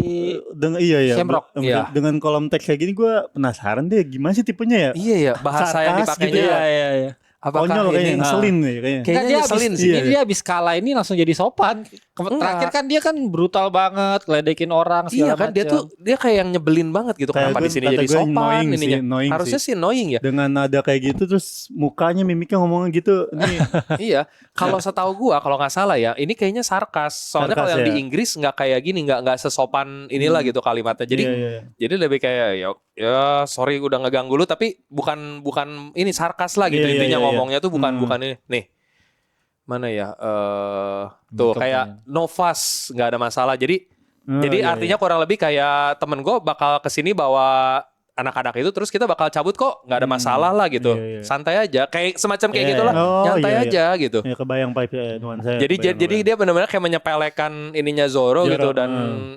Shamrock. Dengan kolom teks kayak gini gue penasaran deh gimana sih tipenya ya. Iya ya, bahasa yang dipakainya gitu Apakah konyol kayaknya ngeselin nih kayaknya. Kayaknya dia ngeselin sih. Dia abis kalah ini langsung jadi sopan. Terakhir kan dia kan brutal banget, ngeledekin orang Iya segala kan dia kayak yang nyebelin banget gitu. Kayak Kenapa gue- di sini kata jadi gue sopan annoying sih, ininya. annoying Harusnya sih annoying ya. Dengan nada kayak gitu terus mukanya mimiknya ngomongnya gitu. Ini Iya, kalau setahu gua kalau nggak salah ya, ini kayaknya sarkas. Soalnya kalau Sarkas yang ya? di Inggris nggak kayak gini, nggak sesopan inilah gitu kalimatnya. Jadi iya, iya. jadi lebih kayak ya sorry udah ngeganggu lu tapi bukan ini sarkas lah gitu Iya, iya, intinya iya, iya. ngomongnya tuh bukan ini. Nih. Mana ya? Tuh kayak no fuss, nggak ada masalah. Jadi Oh, jadi iya, artinya kurang lebih kayak temen gue bakal kesini bawa anak-anak itu terus kita bakal cabut kok nggak ada masalah lah gitu, Iya, iya. santai aja kayak semacam kayak Iya, gitulah, iya. Oh, nyantai iya, iya. aja gitu. Ya kebayang Pak nuansa. Jadi dia benar-benar kayak menyepelekan ininya Zoro Zoro, gitu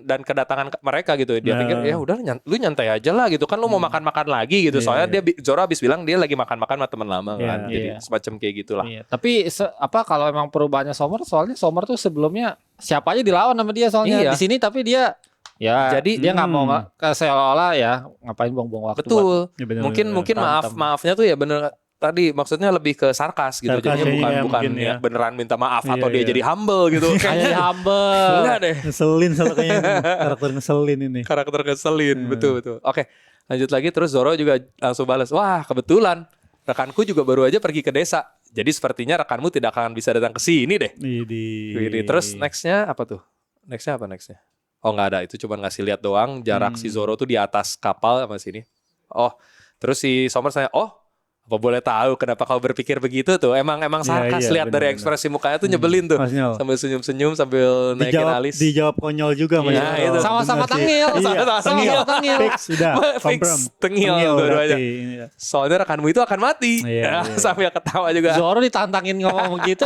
dan kedatangan mereka gitu. Dia pikir ya udah lu nyantai aja lah gitu kan lu mau makan-makan lagi gitu. Iya, Soalnya iya. Zoro habis bilang dia lagi makan-makan sama teman lama Iya, kan. Jadi iya. semacam kayak gitulah. Iya, tapi kalau emang perubahannya Sommer, soalnya Sommer tuh sebelumnya siapa aja dilawan sama dia soalnya Iya. di sini, tapi dia ya Jadi- dia nggak mau seolah-olah ya ngapain buang-buang waktu. Betul. Ya, bener, Mungkin bener. berantem. maafnya tuh ya bener tadi maksudnya lebih ke sarkas gitu. Sarkas, Jadinya iya, bukan mungkin ya ya. beneran minta maaf Iya, atau dia iya. jadi humble gitu. Kayak humble. Enggak deh. Ngeselin soalnya kayaknya karakter ngeselin ini. Karakter keselin, betul. Oke, lanjut lagi terus Zoro juga langsung balas, wah kebetulan rekanku juga baru aja pergi ke desa. Jadi sepertinya rekanmu tidak akan bisa datang ke sini deh. Wih, terus nextnya apa tuh? Nextnya apa nextnya? Oh nggak ada, itu cuma ngasih lihat doang jarak si Zoro tuh di atas kapal sama sini. Oh, terus si Sommer saya, apa boleh tahu kenapa kau berpikir begitu tuh? Emang sarkas iya, lihat dari benar-benar. ekspresi mukanya tuh nyebelin tuh. Konyol. Sambil senyum-senyum sambil naikin alis. Dijawab konyol juga Mas. Iya, itu. Sama-sama tengil. Sama-sama tengil. Fix sudah. Fix, Confirm. tengil dua-duanya. berarti. Ini. Soalnya rekanmu itu akan mati. Iya, iya. Sambil ketawa juga. Zoro ditantangin ngomong begitu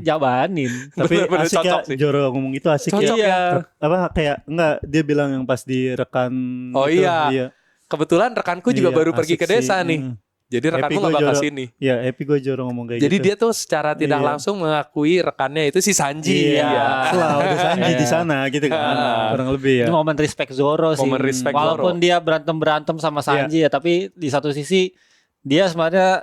dijabanin. Tapi Bener-bener asik ya cocok sih. Joro ngomong itu asik Cocok ya. ya. Apa kayak enggak dia bilang yang pas di rekan Oh itu, iya. Kebetulan rekanku juga Iya, baru pergi asik ke desa sih. nih. Jadi rekanmu Happy gak gua bakal Joro. sini. Iya, happy gue Joro ngomong kayak Jadi gitu. dia tuh secara tidak Iya. langsung mengakui rekannya itu si Sanji. Iya. Selalu ada Sanji di sana gitu kan. Kurang lebih ya. Itu momen respect Zoro sih. Momen respect Walaupun Zoro. dia berantem sama Sanji ya, tapi di satu sisi dia sebenarnya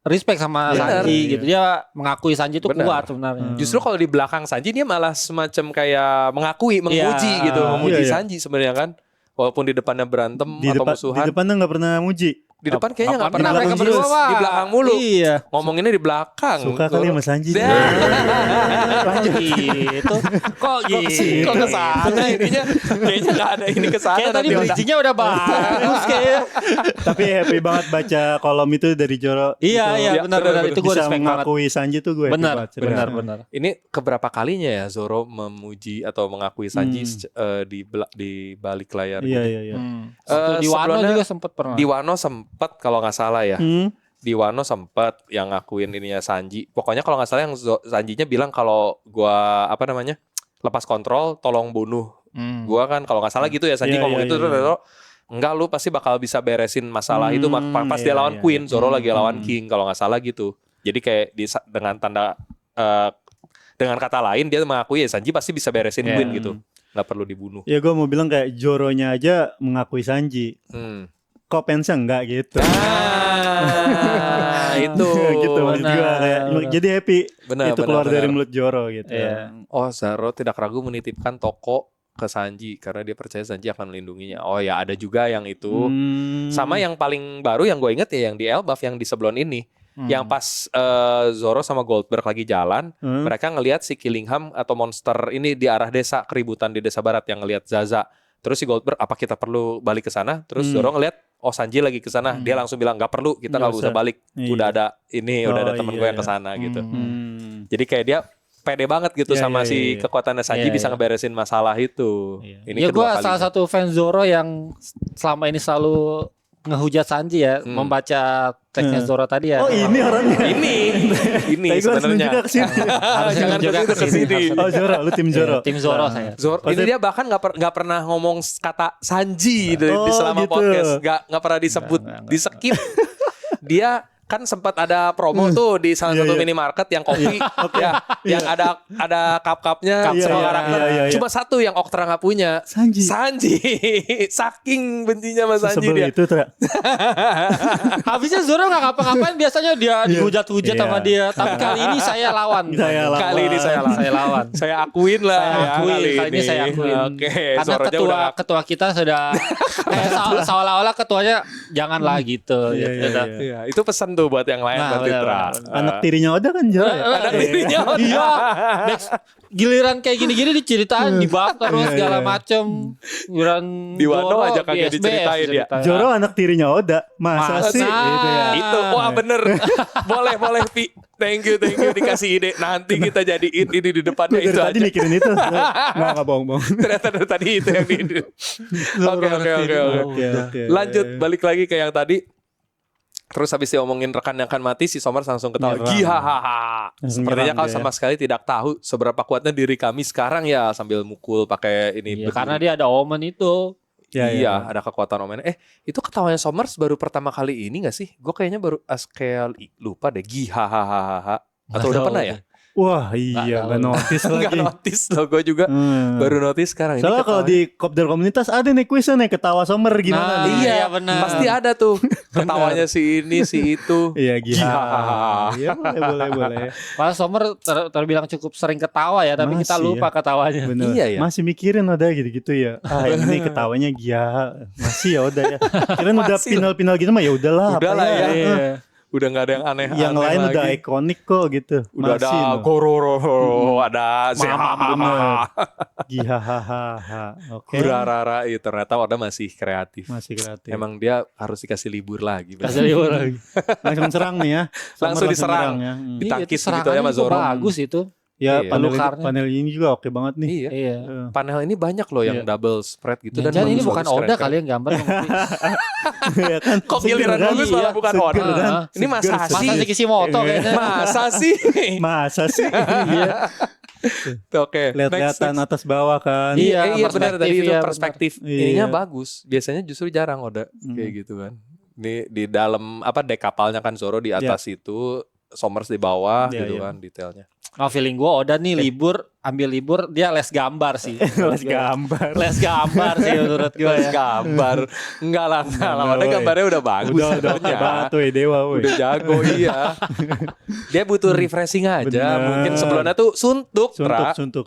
respect sama Benar. Sanji Iya. gitu. Dia mengakui Sanji itu Benar. kuat sebenarnya. Justru kalau di belakang Sanji dia malah semacam kayak mengakui, memuji Iya. gitu, memuji Iya, iya. Sanji sebenarnya kan. Walaupun di depannya berantem Di atau depan musuhan, di depannya nggak pernah muji. di depan kayaknya nggak Apaan pernah. mereka belakang berdua terus. mah. Di belakang mulu. Iya. Ngomonginnya di belakang. Suka kali sama Sanji. Ya. Lanjut gitu. Kok gitu? Kok kesana ininya? Kayaknya nggak ada ini kesana. Kayak tadi nanti. bridging-nya udah bagus kayaknya. Tapi happy banget baca kolom itu dari Joro. Iya, Itu iya, Ya, benar-benar benar, itu gue bisa respect banget. mengakui Sanji tuh gue happy Benar, banget, serius. benar. Ini keberapa kalinya ya Zoro memuji atau mengakui Sanji di balik layar? Iya, gitu? iya, iya. Waktu di Wano sebelumnya juga sempet pernah. Di Wano sempet kalau nggak salah ya. Hmm. Di Wano sempet yang ngakuin ininya Sanji. Pokoknya kalau nggak salah yang Sanjinya bilang kalau gua lepas kontrol, tolong bunuh. Gua kan kalau nggak salah gitu ya Sanji Iya, ngomong iya, itu iya, terus iya. Zoro, enggak lu pasti bakal bisa beresin masalah itu pas dia iya, lawan iya, Queen, iya. Zoro lagi lawan King kalau nggak salah gitu. Jadi kayak dengan kata lain dia mengakui ya Sanji pasti bisa beresin Iya. Queen gitu. Nggak perlu dibunuh. Ya gue mau bilang kayak Joronya aja mengakui Sanji. Kok fansnya enggak gitu. Nah, itu. gitu maksud gue benar. kayak jadi happy Benar, itu benar, keluar dari benar. mulut Joro gitu. Iya. Oh, Zoro tidak ragu menitipkan toko ke Sanji karena dia percaya Sanji akan melindunginya. Oh ya, ada juga yang itu. Sama yang paling baru yang gue inget ya yang di Elbaf yang di sebelum ini. Yang pas Zoro sama Goldberg lagi jalan, mereka ngelihat si Killingham atau monster ini di arah desa, keributan di desa barat yang ngelihat Zaza. Terus si Goldberg, apa kita perlu balik ke sana? Terus Zoro ngelihat, oh Sanji lagi ke sana. Dia langsung bilang nggak perlu, kita nggak Nggak usah usah. balik. Iya. Udah ada temen iya, gue yang iya. ke sana gitu. Hmm. Jadi kayak dia pede banget gitu Iya, sama iya, si iya. kekuatannya Sanji Iya, bisa iya. ngeberesin masalah itu. Iya. Ini Ya gue kedua salah kalinya. satu fans Zoro yang selama ini selalu ngehujat Sanji ya, membaca teksnya Zoro tadi ya. Oh ini orangnya. Ini Tapi gue harus sebenarnya. juga kesini. Jangan juga ke sini. Oh Joro, lu tim Joro. Tim Zoro saya. Zoro, ini dia bahkan nggak pernah ngomong kata Sanji di Oh, selama gitu. podcast, nggak pernah disebut, Nggak. di skip. Dia kan sempat ada promo tuh di salah satu minimarket yang kopi ya, yang ada cup-cupnya Iya, semua iya, karakter. iya, iya. Cuma satu yang Oktra nggak punya. Sanji. Saking bencinya sama Sanji Sebel dia. itu Tra. Habisnya Zoro nggak ngapa-ngapain, biasanya dia dihujat-hujat Iya. sama dia. Tapi kali ini saya lawan. Kali ini saya lawan. Saya lawan. Saya akuin lah. Saya ya, akuin, kali ini saya akuin. Oke, Karena Zoronya udah ketua kita sudah seolah-olah ketuanya janganlah gitu. Iya, gitu. iya, Iya, itu pesan tuh buat yang lain Nah, berarti benar, Tra. benar. Anak tirinya Oda kan Zoro ya. Anak dirinya. Iya, giliran kayak gini-gini diceritain dibakar terus Iya, segala iya. macem. Giliran Di Wano Zoro, aja kagak di SBS diceritain dia. Zoro anak tirinya Oda. Masa Masa? sih gitu ya. Itu wah bener. boleh Pi. Thank you dikasih ide. Nanti kita jadiin ini di depannya Dari itu tadi aja. mikirin itu. Nggak bohong-bohong. Ternyata dari tadi itu yang di. Oke. Oke. Lanjut balik lagi ke yang tadi. Terus habis diomongin rekan yang akan mati, si Somers langsung ketawa. Nyerang. Gihahaha. Langsung Sepertinya nyerang kau dia. sama sekali tidak tahu seberapa kuatnya diri kami sekarang ya, sambil mukul pakai ini. Iya, berdiri. karena dia ada omen itu. Ya, Iya, ya. ada kekuatan omen. Itu ketawanya Somers baru pertama kali ini gak sih? Gue kayaknya baru kayak lupa deh. Gihahaha. Atau udah Nggak pernah tahu. ya? Wah iya Nggak gak notice Gak lagi. notice loh, gue juga baru notice sekarang. Soalnya kalau di Kopdar komunitas ada nih kuisnya nih ketawa Somer Nah, gimana nih. iya, iya, benar. pasti ada tuh ketawanya si ini si itu. Iya Giha. Iya boleh. Malah Sommer terbilang cukup sering ketawa ya, tapi kita Masih lupa ketawanya. Bener. Iya ya. Masih mikirin Oda gitu-gitu ya. Ini ketawanya Gia. Masih ya Oda ya. Kirain udah Masih final-final gitu mah ya udahlah. Udahlah apa ya. Iya. Udah nggak ada yang aneh. Yang lain udah ikonik kok gitu. Udah Masih ada no. Gororo, ada Zehahaha, Gia hahaha. Oke. Hurarara. Ternyata Oda masih kreatif. Masih kreatif. Emang dia harus dikasih libur lagi. Kasih libur lagi. Langsung serang nih ya. Somer Langsung diserang. ya. Ditangkis Itu gitu ya sama serangannya Zoro. bagus itu. Ya Iya. panel ini juga oke banget nih. Iya. Iya. Panel ini banyak loh yang Iya. double spread gitu dan Jangan ini bagus-bagus, bukan Oda keren-keren. kali yang gambar. Iya kan? Kok Seger giliran kan? bagus malah bukan Seger Oda. kan? Ini Seger, Masashi. Masa seger. si Kishimoto kayaknya. Masa sih? Masa sih? Oke. Lihat-lihatan atas bawah kan. Iya, Iya benar tadi perspektif, itu iya, perspektif benar. ininya Iya. bagus. Biasanya justru jarang Oda kayak gitu kan. Di dalam dek kapalnya kan Zoro di atas itu, Somers di bawah Iya, gitu iya. kan detailnya. Oh, feeling gue Oda nih ambil libur dia les gambar sih. Les gambar. Les gambar sih menurut gue Les ya. gambar. Enggak lah. Oda woy. gambarnya udah bagus Udah oke sebenarnya. banget tuh Dewa woy. Udah jago iya. Dia butuh refreshing aja. Bener. Mungkin sebelumnya tuh suntuk. Tra. Suntuk.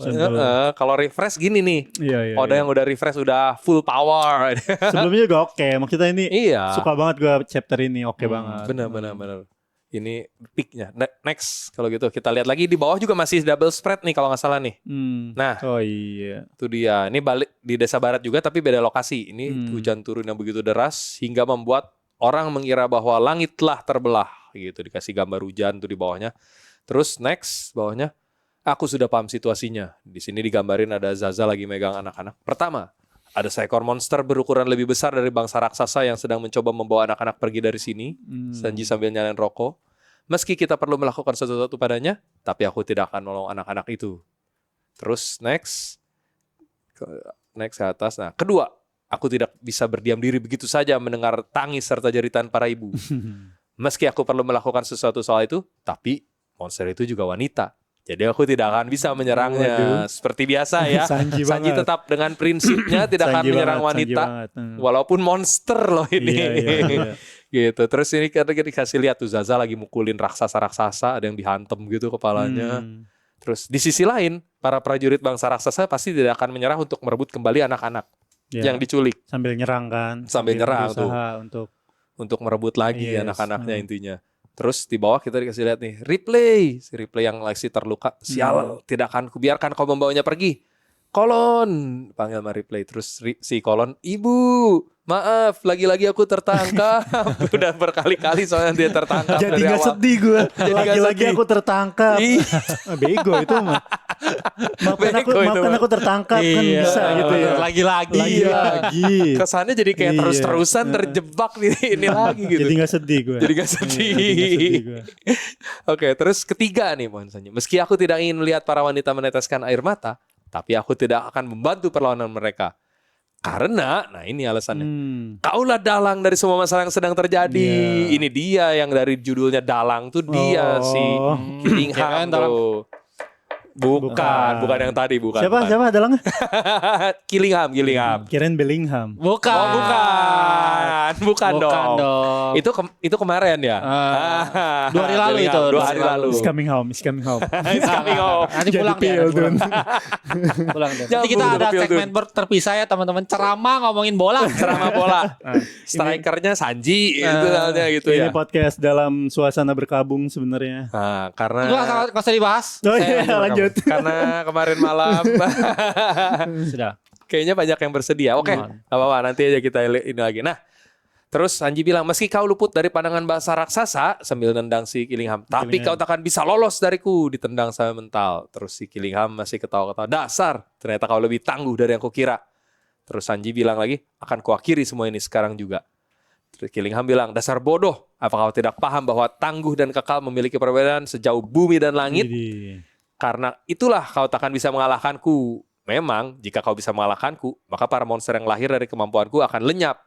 Kalau refresh gini nih. Iya. Oda yang udah refresh udah full power. Sebelumnya juga oke. Maksudnya ini Iya. suka banget gue chapter ini oke banget. Benar. Ini peaknya. Next kalau gitu kita lihat lagi di bawah juga masih double spread nih kalau nggak salah nih. Nah. Oh iya. Itu dia. Ini balik di desa barat juga tapi beda lokasi. Ini hujan turun yang begitu deras hingga membuat orang mengira bahwa langit telah terbelah gitu. Dikasih gambar hujan tuh di bawahnya. Terus next bawahnya, aku sudah paham situasinya. Di sini digambarin ada Zaza lagi megang anak-anak. Pertama, ada seekor monster berukuran lebih besar dari bangsa raksasa yang sedang mencoba membawa anak-anak pergi dari sini. Sanji sambil nyalain rokok. Meski kita perlu melakukan sesuatu padanya, tapi aku tidak akan menolong anak-anak itu. Terus next ke atas. Nah, kedua, aku tidak bisa berdiam diri begitu saja mendengar tangis serta jeritan para ibu. Meski aku perlu melakukan sesuatu soal itu, tapi monster itu juga wanita. Jadi aku tidak akan bisa menyerangnya. Waduh. Seperti biasa ya. Sanji banget. tetap dengan prinsipnya tidak akan Sanji menyerang banget, Sanji wanita. banget. Walaupun monster loh ini. Iya. Gitu. Terus ini kita dikasih lihat tuh Zaza lagi mukulin raksasa-raksasa, ada yang dihantam gitu kepalanya. Terus di sisi lain, para prajurit bangsa raksasa pasti tidak akan menyerah untuk merebut kembali anak-anak Iya. yang diculik. Sambil nyerang kan. Sambil nyerang berusaha untuk merebut lagi Yes. anak-anaknya intinya. Terus di bawah kita dikasih lihat nih, si replay yang Lexi terluka. Sial, tidak akan kubiarkan kau membawanya pergi. Kolon, panggil sama replay. Terus si Kolon, ibu, maaf, lagi-lagi aku tertangkap. Udah berkali-kali soalnya dia tertangkap Jadi dari gak awal. sedih gue. Jadi nggak Lagi-lagi sedih. aku tertangkap. Ih. Bego itu mah. Bego itu Maafkan mah. aku tertangkap kan Iya, bisa gitu ya. Lagi-lagi. Lagi-lagi. Kesannya jadi kayak Iya. terus-terusan terjebak di ini lagi gitu. Jadi gak sedih gue. Jadi gak sedih. Jadi nggak sedih gue. Oke, terus ketiga nih poin selanjutnya. Meski aku tidak ingin melihat para wanita meneteskan air mata, tapi aku tidak akan membantu perlawanan mereka. Karena, nah ini alasannya. Hmm. Kaulah dalang dari semua masalah yang sedang terjadi. Iya. Ini dia yang dari judulnya dalang tuh dia Oh. si Kirain Killingham dalang. tuh. Bukan yang tadi, bukan. Siapa bukan. siapa dalangnya? Killingham. Kirain Bellingham. Bukan. Oh, bukan Bukan dong. Itu kemarin ya. Ah. 2 hari lalu Bellingham, itu, 2 hari lalu. Is coming home. It's coming home. Nanti pulang Jadi deh. PL Nanti pulang. Dun. Pulang deh. Nanti Nyambung kita tuh, ada Pil Dun. segmen terpisah ya teman-teman. Ceramah ngomongin bola. Ceramah bola. Strikernya Sanji itu halnya gitu Ini ya. podcast dalam suasana berkabung sebenarnya. Nah, karena Itu nggak usah dibahas. Oh Saya iya, lanjut. karena kemarin malam Sudah. kayaknya banyak yang bersedia. Oke, nggak apa-apa, nanti aja kita ini lagi. Nah, terus Sanji bilang, meski kau luput dari pandangan bahasa raksasa, sambil nendang si Killingham, tapi kau takkan bisa lolos dariku, ditendang sama mental. Terus si Killingham masih ketawa-ketawa, dasar, ternyata kau lebih tangguh dari yang kukira. Terus Sanji bilang lagi, akan kuakhiri semua ini sekarang juga. Terus Killingham bilang, dasar bodoh, apa kau tidak paham bahwa tangguh dan kekal memiliki perbedaan sejauh bumi dan langit? Jadi, Karena itulah kau takkan bisa mengalahkanku. Memang, jika kau bisa mengalahkanku, maka para monster yang lahir dari kemampuanku akan lenyap.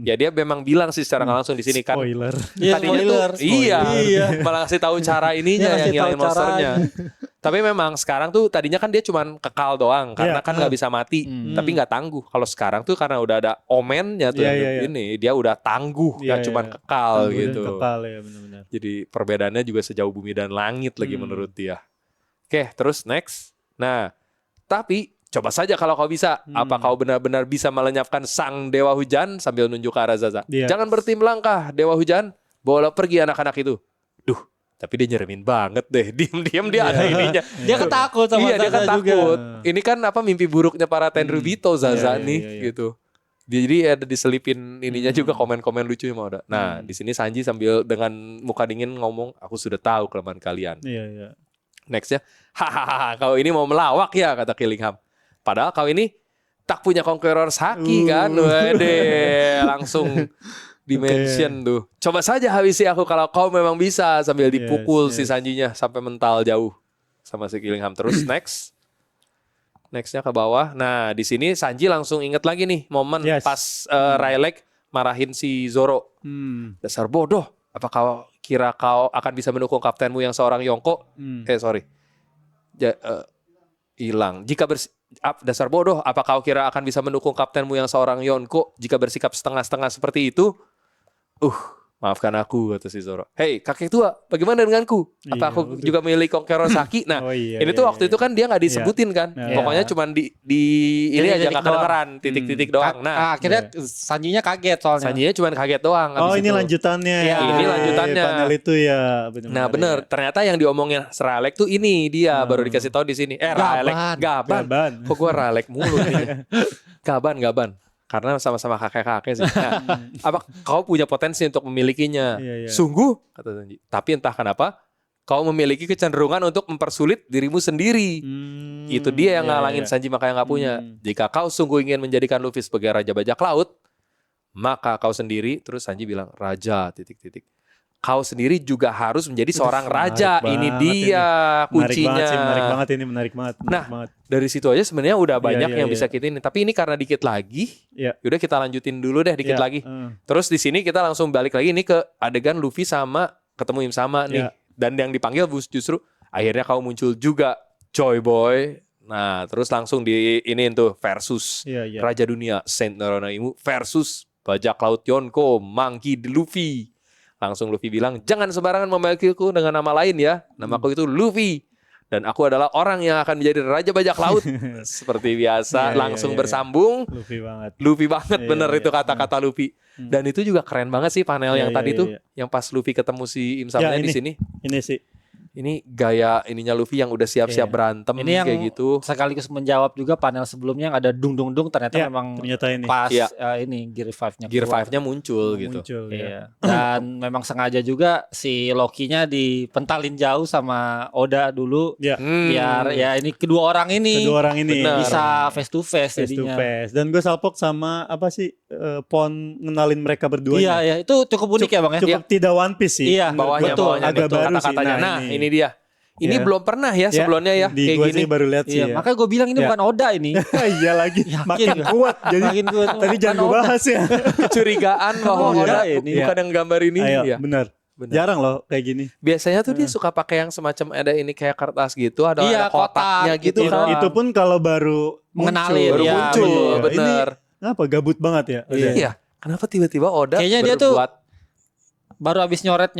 Ya dia memang bilang sih secara nggak langsung di sini kan. spoiler. Iya, Tadinya spoiler. tuh, iya, malah ngasih tahu cara ininya Iya, yang ngasih tahu ngilangin monsternya. Tapi memang sekarang tuh tadinya kan dia cuman kekal doang karena Iya. kan nggak bisa mati, tapi nggak tangguh. Kalau sekarang tuh karena udah ada omennya tuh Iya, yang iya, iya. ini dia udah tangguh, Iya, nggak cuman iya. kekal Tangguh dan gitu. Kekal ya benar-benar. Jadi perbedaannya juga sejauh bumi dan langit lagi menurut dia. Oke, terus next. Nah, tapi coba saja kalau kau bisa. Apa kau benar-benar bisa melenyapkan sang dewa hujan sambil nunjuk ke arah Zaza. Iya. Jangan bertim langkah, dewa hujan. Bawa pergi anak-anak itu. Duh, tapi dia nyeremin banget deh. Diam-diam dia ada ininya. Dia ketakut sama Iya, dia kan Zaza juga. takut. Ini kan apa mimpi buruknya para Tenryubito Zaza Iya, nih iya, iya. gitu. Jadi ada diselipin ininya juga komen-komen lucu mau ada. Nah, di sini Sanji sambil dengan muka dingin ngomong, aku sudah tahu kelemahan kalian. Iya, iya. Nextnya, hahaha, kau ini mau melawak ya, kata Killingham. Padahal kau ini tak punya Conqueror's Haki kan, wede, langsung dimention tuh. Coba saja habisi aku kalau kau memang bisa, sambil dipukul si Sanjinya sampai mental jauh sama si Killingham. Terus nextnya ke bawah. Nah di sini Sanji langsung inget lagi nih momen Yes. pas Rayleigh marahin si Zoro. Dasar bodoh. Apa kau kira kau akan bisa mendukung kaptenmu yang seorang Yonko? Hilang. Dasar bodoh. Apa kau kira akan bisa mendukung kaptenmu yang seorang Yonko jika bersikap setengah-setengah seperti itu? Maafkan aku, kata si Zoro. Hei, kakek tua, bagaimana denganku? Iya, Apa aku betul. juga memiliki Conqueror's Haki? Nah, Oh, iya, ini iya, tuh waktu iya. itu kan dia nggak disebutin kan. Iya. Pokoknya cuman di ini Titik-titik aja nggak kedengeran, titik-titik doang. Nah, Akhirnya Sanjinya kaget soalnya. Sanjinya cuman kaget doang. Oh, abis ini itu. lanjutannya. Iya, ini lanjutannya. Panel itu ya, benar. Nah bener, ternyata yang diomongin Rayleigh tuh ini dia baru dikasih tahu di sini. Rayleigh, Gaban. Gaban. Kok gue Rayleigh mulu nih? Gaban. Karena sama-sama kakek-kakek sih. Nah, apa kau punya potensi untuk memilikinya? Iya, iya. Sungguh, kata Sanji. Tapi entah kenapa kau memiliki kecenderungan untuk mempersulit dirimu sendiri. Itu dia yang ngalangin Sanji makanya nggak punya. Jika kau sungguh ingin menjadikan Luffy sebagai raja bajak laut, maka kau sendiri, terus Sanji bilang, raja, titik-titik. Kau sendiri juga harus menjadi seorang raja. menarik Ini banget dia kuncinya. Menarik banget ini, menarik banget. Nah, dari situ aja sebenarnya udah banyak iya, yang iya. bisa kita ini. Tapi ini karena dikit lagi, Iya. yaudah kita lanjutin dulu deh dikit Iya, lagi. Terus di sini kita langsung balik lagi nih ke adegan Luffy sama ketemu Im sama nih. Iya. Dan yang dipanggil justru akhirnya kau muncul juga, Joy Boy. Nah, terus langsung di ini tuh versus Iya, iya. Raja Dunia Saint Naronaimu versus bajak laut Yonko, Monkey D. Luffy. Langsung Luffy bilang, jangan sembarangan memanggilku dengan nama lain ya. Namaku itu Luffy. Dan aku adalah orang yang akan menjadi Raja Bajak Laut. Seperti biasa, Iya, langsung iya, iya. bersambung. Luffy banget. Luffy banget, Iya, bener iya. itu kata-kata Luffy. Dan itu juga keren banget sih panel Iya, yang iya, tadi iya, tuh. iya. Yang pas Luffy ketemu si Im Samnya Ya, di ini. sini. Ini sih. Ini gaya ininya Luffy yang udah siap-siap Iya. berantem Ini yang kayak gitu. sekaligus menjawab juga panel sebelumnya yang ada dung ternyata Ya, memang ternyata ini. pas Iya. ini Gear 5-nya Gear keluar. 5-nya muncul gitu. Muncul, ya. Iya. Dan memang sengaja juga si Loki-nya dipentalin jauh sama Oda dulu Ya. biar ya ini kedua orang ini Kedua orang ini Benar. bisa face to face face to jadinya. face. Dan gue salpok sama apa sih Pon ngenalin mereka berdua. Iya ya itu cukup unik ya Bang ya. Cukup tidak One Piece sih. Iya, Menurut Bawahnya, gua. betul, bawahnya agak betul baru sih. kata-katanya. Nah, ini dia. Ini Iya. belum pernah ya sebelumnya ya Di kayak gua gini. sih baru lihat sih. Iya, Ya. makanya gue bilang ini Ya. bukan Oda ini. Iya lagi Yakin makin gua. kuat jadi Makin gue tadi jangan gue bahas ya. Kecurigaan bahwa Oh, Oda iya, ini. bukan yang gambar ini. Ayo, Ya, benar. benar. Jarang loh kayak gini. Biasanya tuh dia suka pakai yang semacam ada ini kayak kertas gitu, ada Iya, kotaknya kotak gitu gitu kan. doang. Itu pun kalau baru Mengenalin, Baru Iya, muncul, Iya. bener. Ini apa gabut banget ya? Udah. Iya. Kenapa tiba-tiba Oda Kayaknya dia tuh berbuat baru abis nyoret,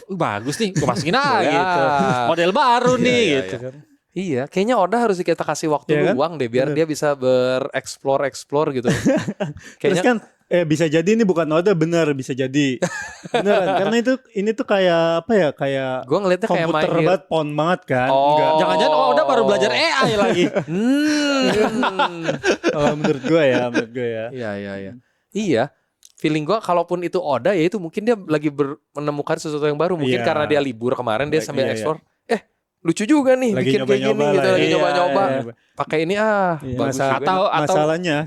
bagus nih, gue masukin aja Ya. gitu. Model baru nih Iya, gitu iya. kan. Iya, kayaknya Oda harus kita kasih waktu Iya kan? luang deh biar Bener. dia bisa bereksplor gitu. Terus Kayaknya kan bisa jadi ini bukan Oda, bener bisa jadi. Beneran karena ini tuh kayak apa ya? Kayak gue ngeliatnya kayak komputer mahir. banget pon banget kan. Oh. Enggak. Jangan-jangan Oda baru belajar AI lagi. Kalau menurut gue ya. Iya, iya, iya. Iya. Feeling gue kalaupun itu Oda ya itu mungkin dia lagi menemukan sesuatu yang baru. Mungkin Iya. karena dia libur kemarin dia Lagi- sambil iya, eksplor. Lucu juga nih Lagi bikin kayak gini nyoba-nyoba gitu. lah Lagi ya. nyoba-nyoba. Iya. Pakai ini Iya. bagus Masa- juga. Atau Masalahnya,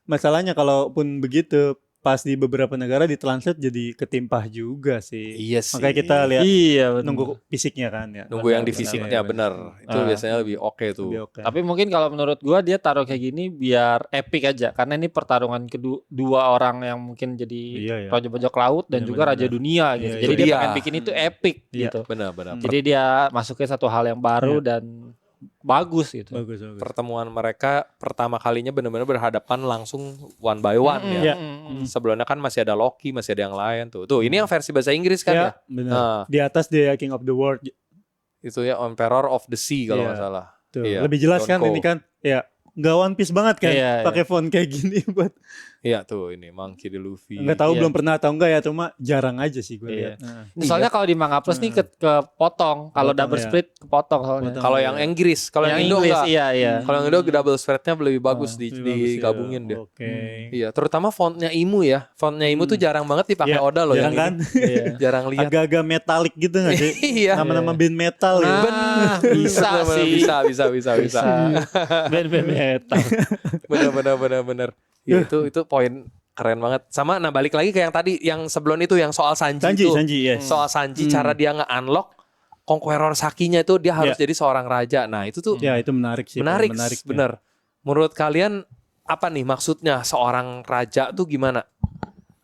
masalahnya kalaupun begitu pas di beberapa negara ditranslate jadi ketimpah juga sih. Iya sih. Makanya kita lihat Iya, bener. nunggu fisiknya kan ya. Nunggu yang di Benar, fisiknya benar. bener. Itu Ah. biasanya lebih oke tuh. Lebih oke. Tapi mungkin kalau menurut gua dia taruh kayak gini biar epic aja karena ini pertarungan kedua orang yang mungkin jadi Iya, iya. raja bajak laut dan Iya, juga benar, raja benar. dunia gitu. Iya, Jadi iya. dia Iya. pengen bikin itu epic Iya. gitu. Benar-benar. Jadi dia masukin satu hal yang baru Iya. dan bagus gitu. Bagus. Pertemuan mereka pertama kalinya benar-benar berhadapan langsung one by one ya. Iya. Sebelumnya kan masih ada Loki, masih ada yang lain tuh. Tuh, ini yang versi bahasa Inggris kan ya? Ya, benar. Nah, Di atas dia King of the World. itu ya Emperor of the Sea kalau Iya. nggak salah. Tuh, Iya, lebih jelas kan Yonko. ini kan? Ya, nggak One Piece banget kan? Iya, iya. Pakai font kayak gini buat Iya tuh ini Monkey D. Luffy. nggak tahu Iya. belum pernah atau enggak ya, cuma jarang aja sih gue Iya. lihat. Nah. Ini soalnya kalau di Manga Plus nih kepotong. Kalau Kepotong, double ya. split kepotong soalnya. Potong. Kalau yang Inggris, kalau yang Indo Inggris, enggak. iya iya. Kalau yang Indo double spreadnya lebih bagus Lebih bagus ya. digabungin dia. Oke. Iya, terutama fontnya Imu ya. Fontnya Imu tuh jarang banget dipakai Ya, Oda loh jarang yang kan? ini. Iya. Jarang lihat. Agak-agak metalik gitu nggak sih? Iya. Nama-nama band metal ya. Nah, bisa Bener-bener, sih. Bisa. Band-band metal. Bener. Ya, itu poin keren banget. Sama nah balik lagi ke yang tadi yang sebelum itu yang soal Sanji, itu. Sanji, yes. Soal Sanji cara dia nge-unlock Conqueror Sakinya itu dia harus jadi seorang raja. Nah, itu tuh Ya, itu menarik sih. menarik, Menarik. bener. Menurut kalian apa nih maksudnya seorang raja tuh gimana?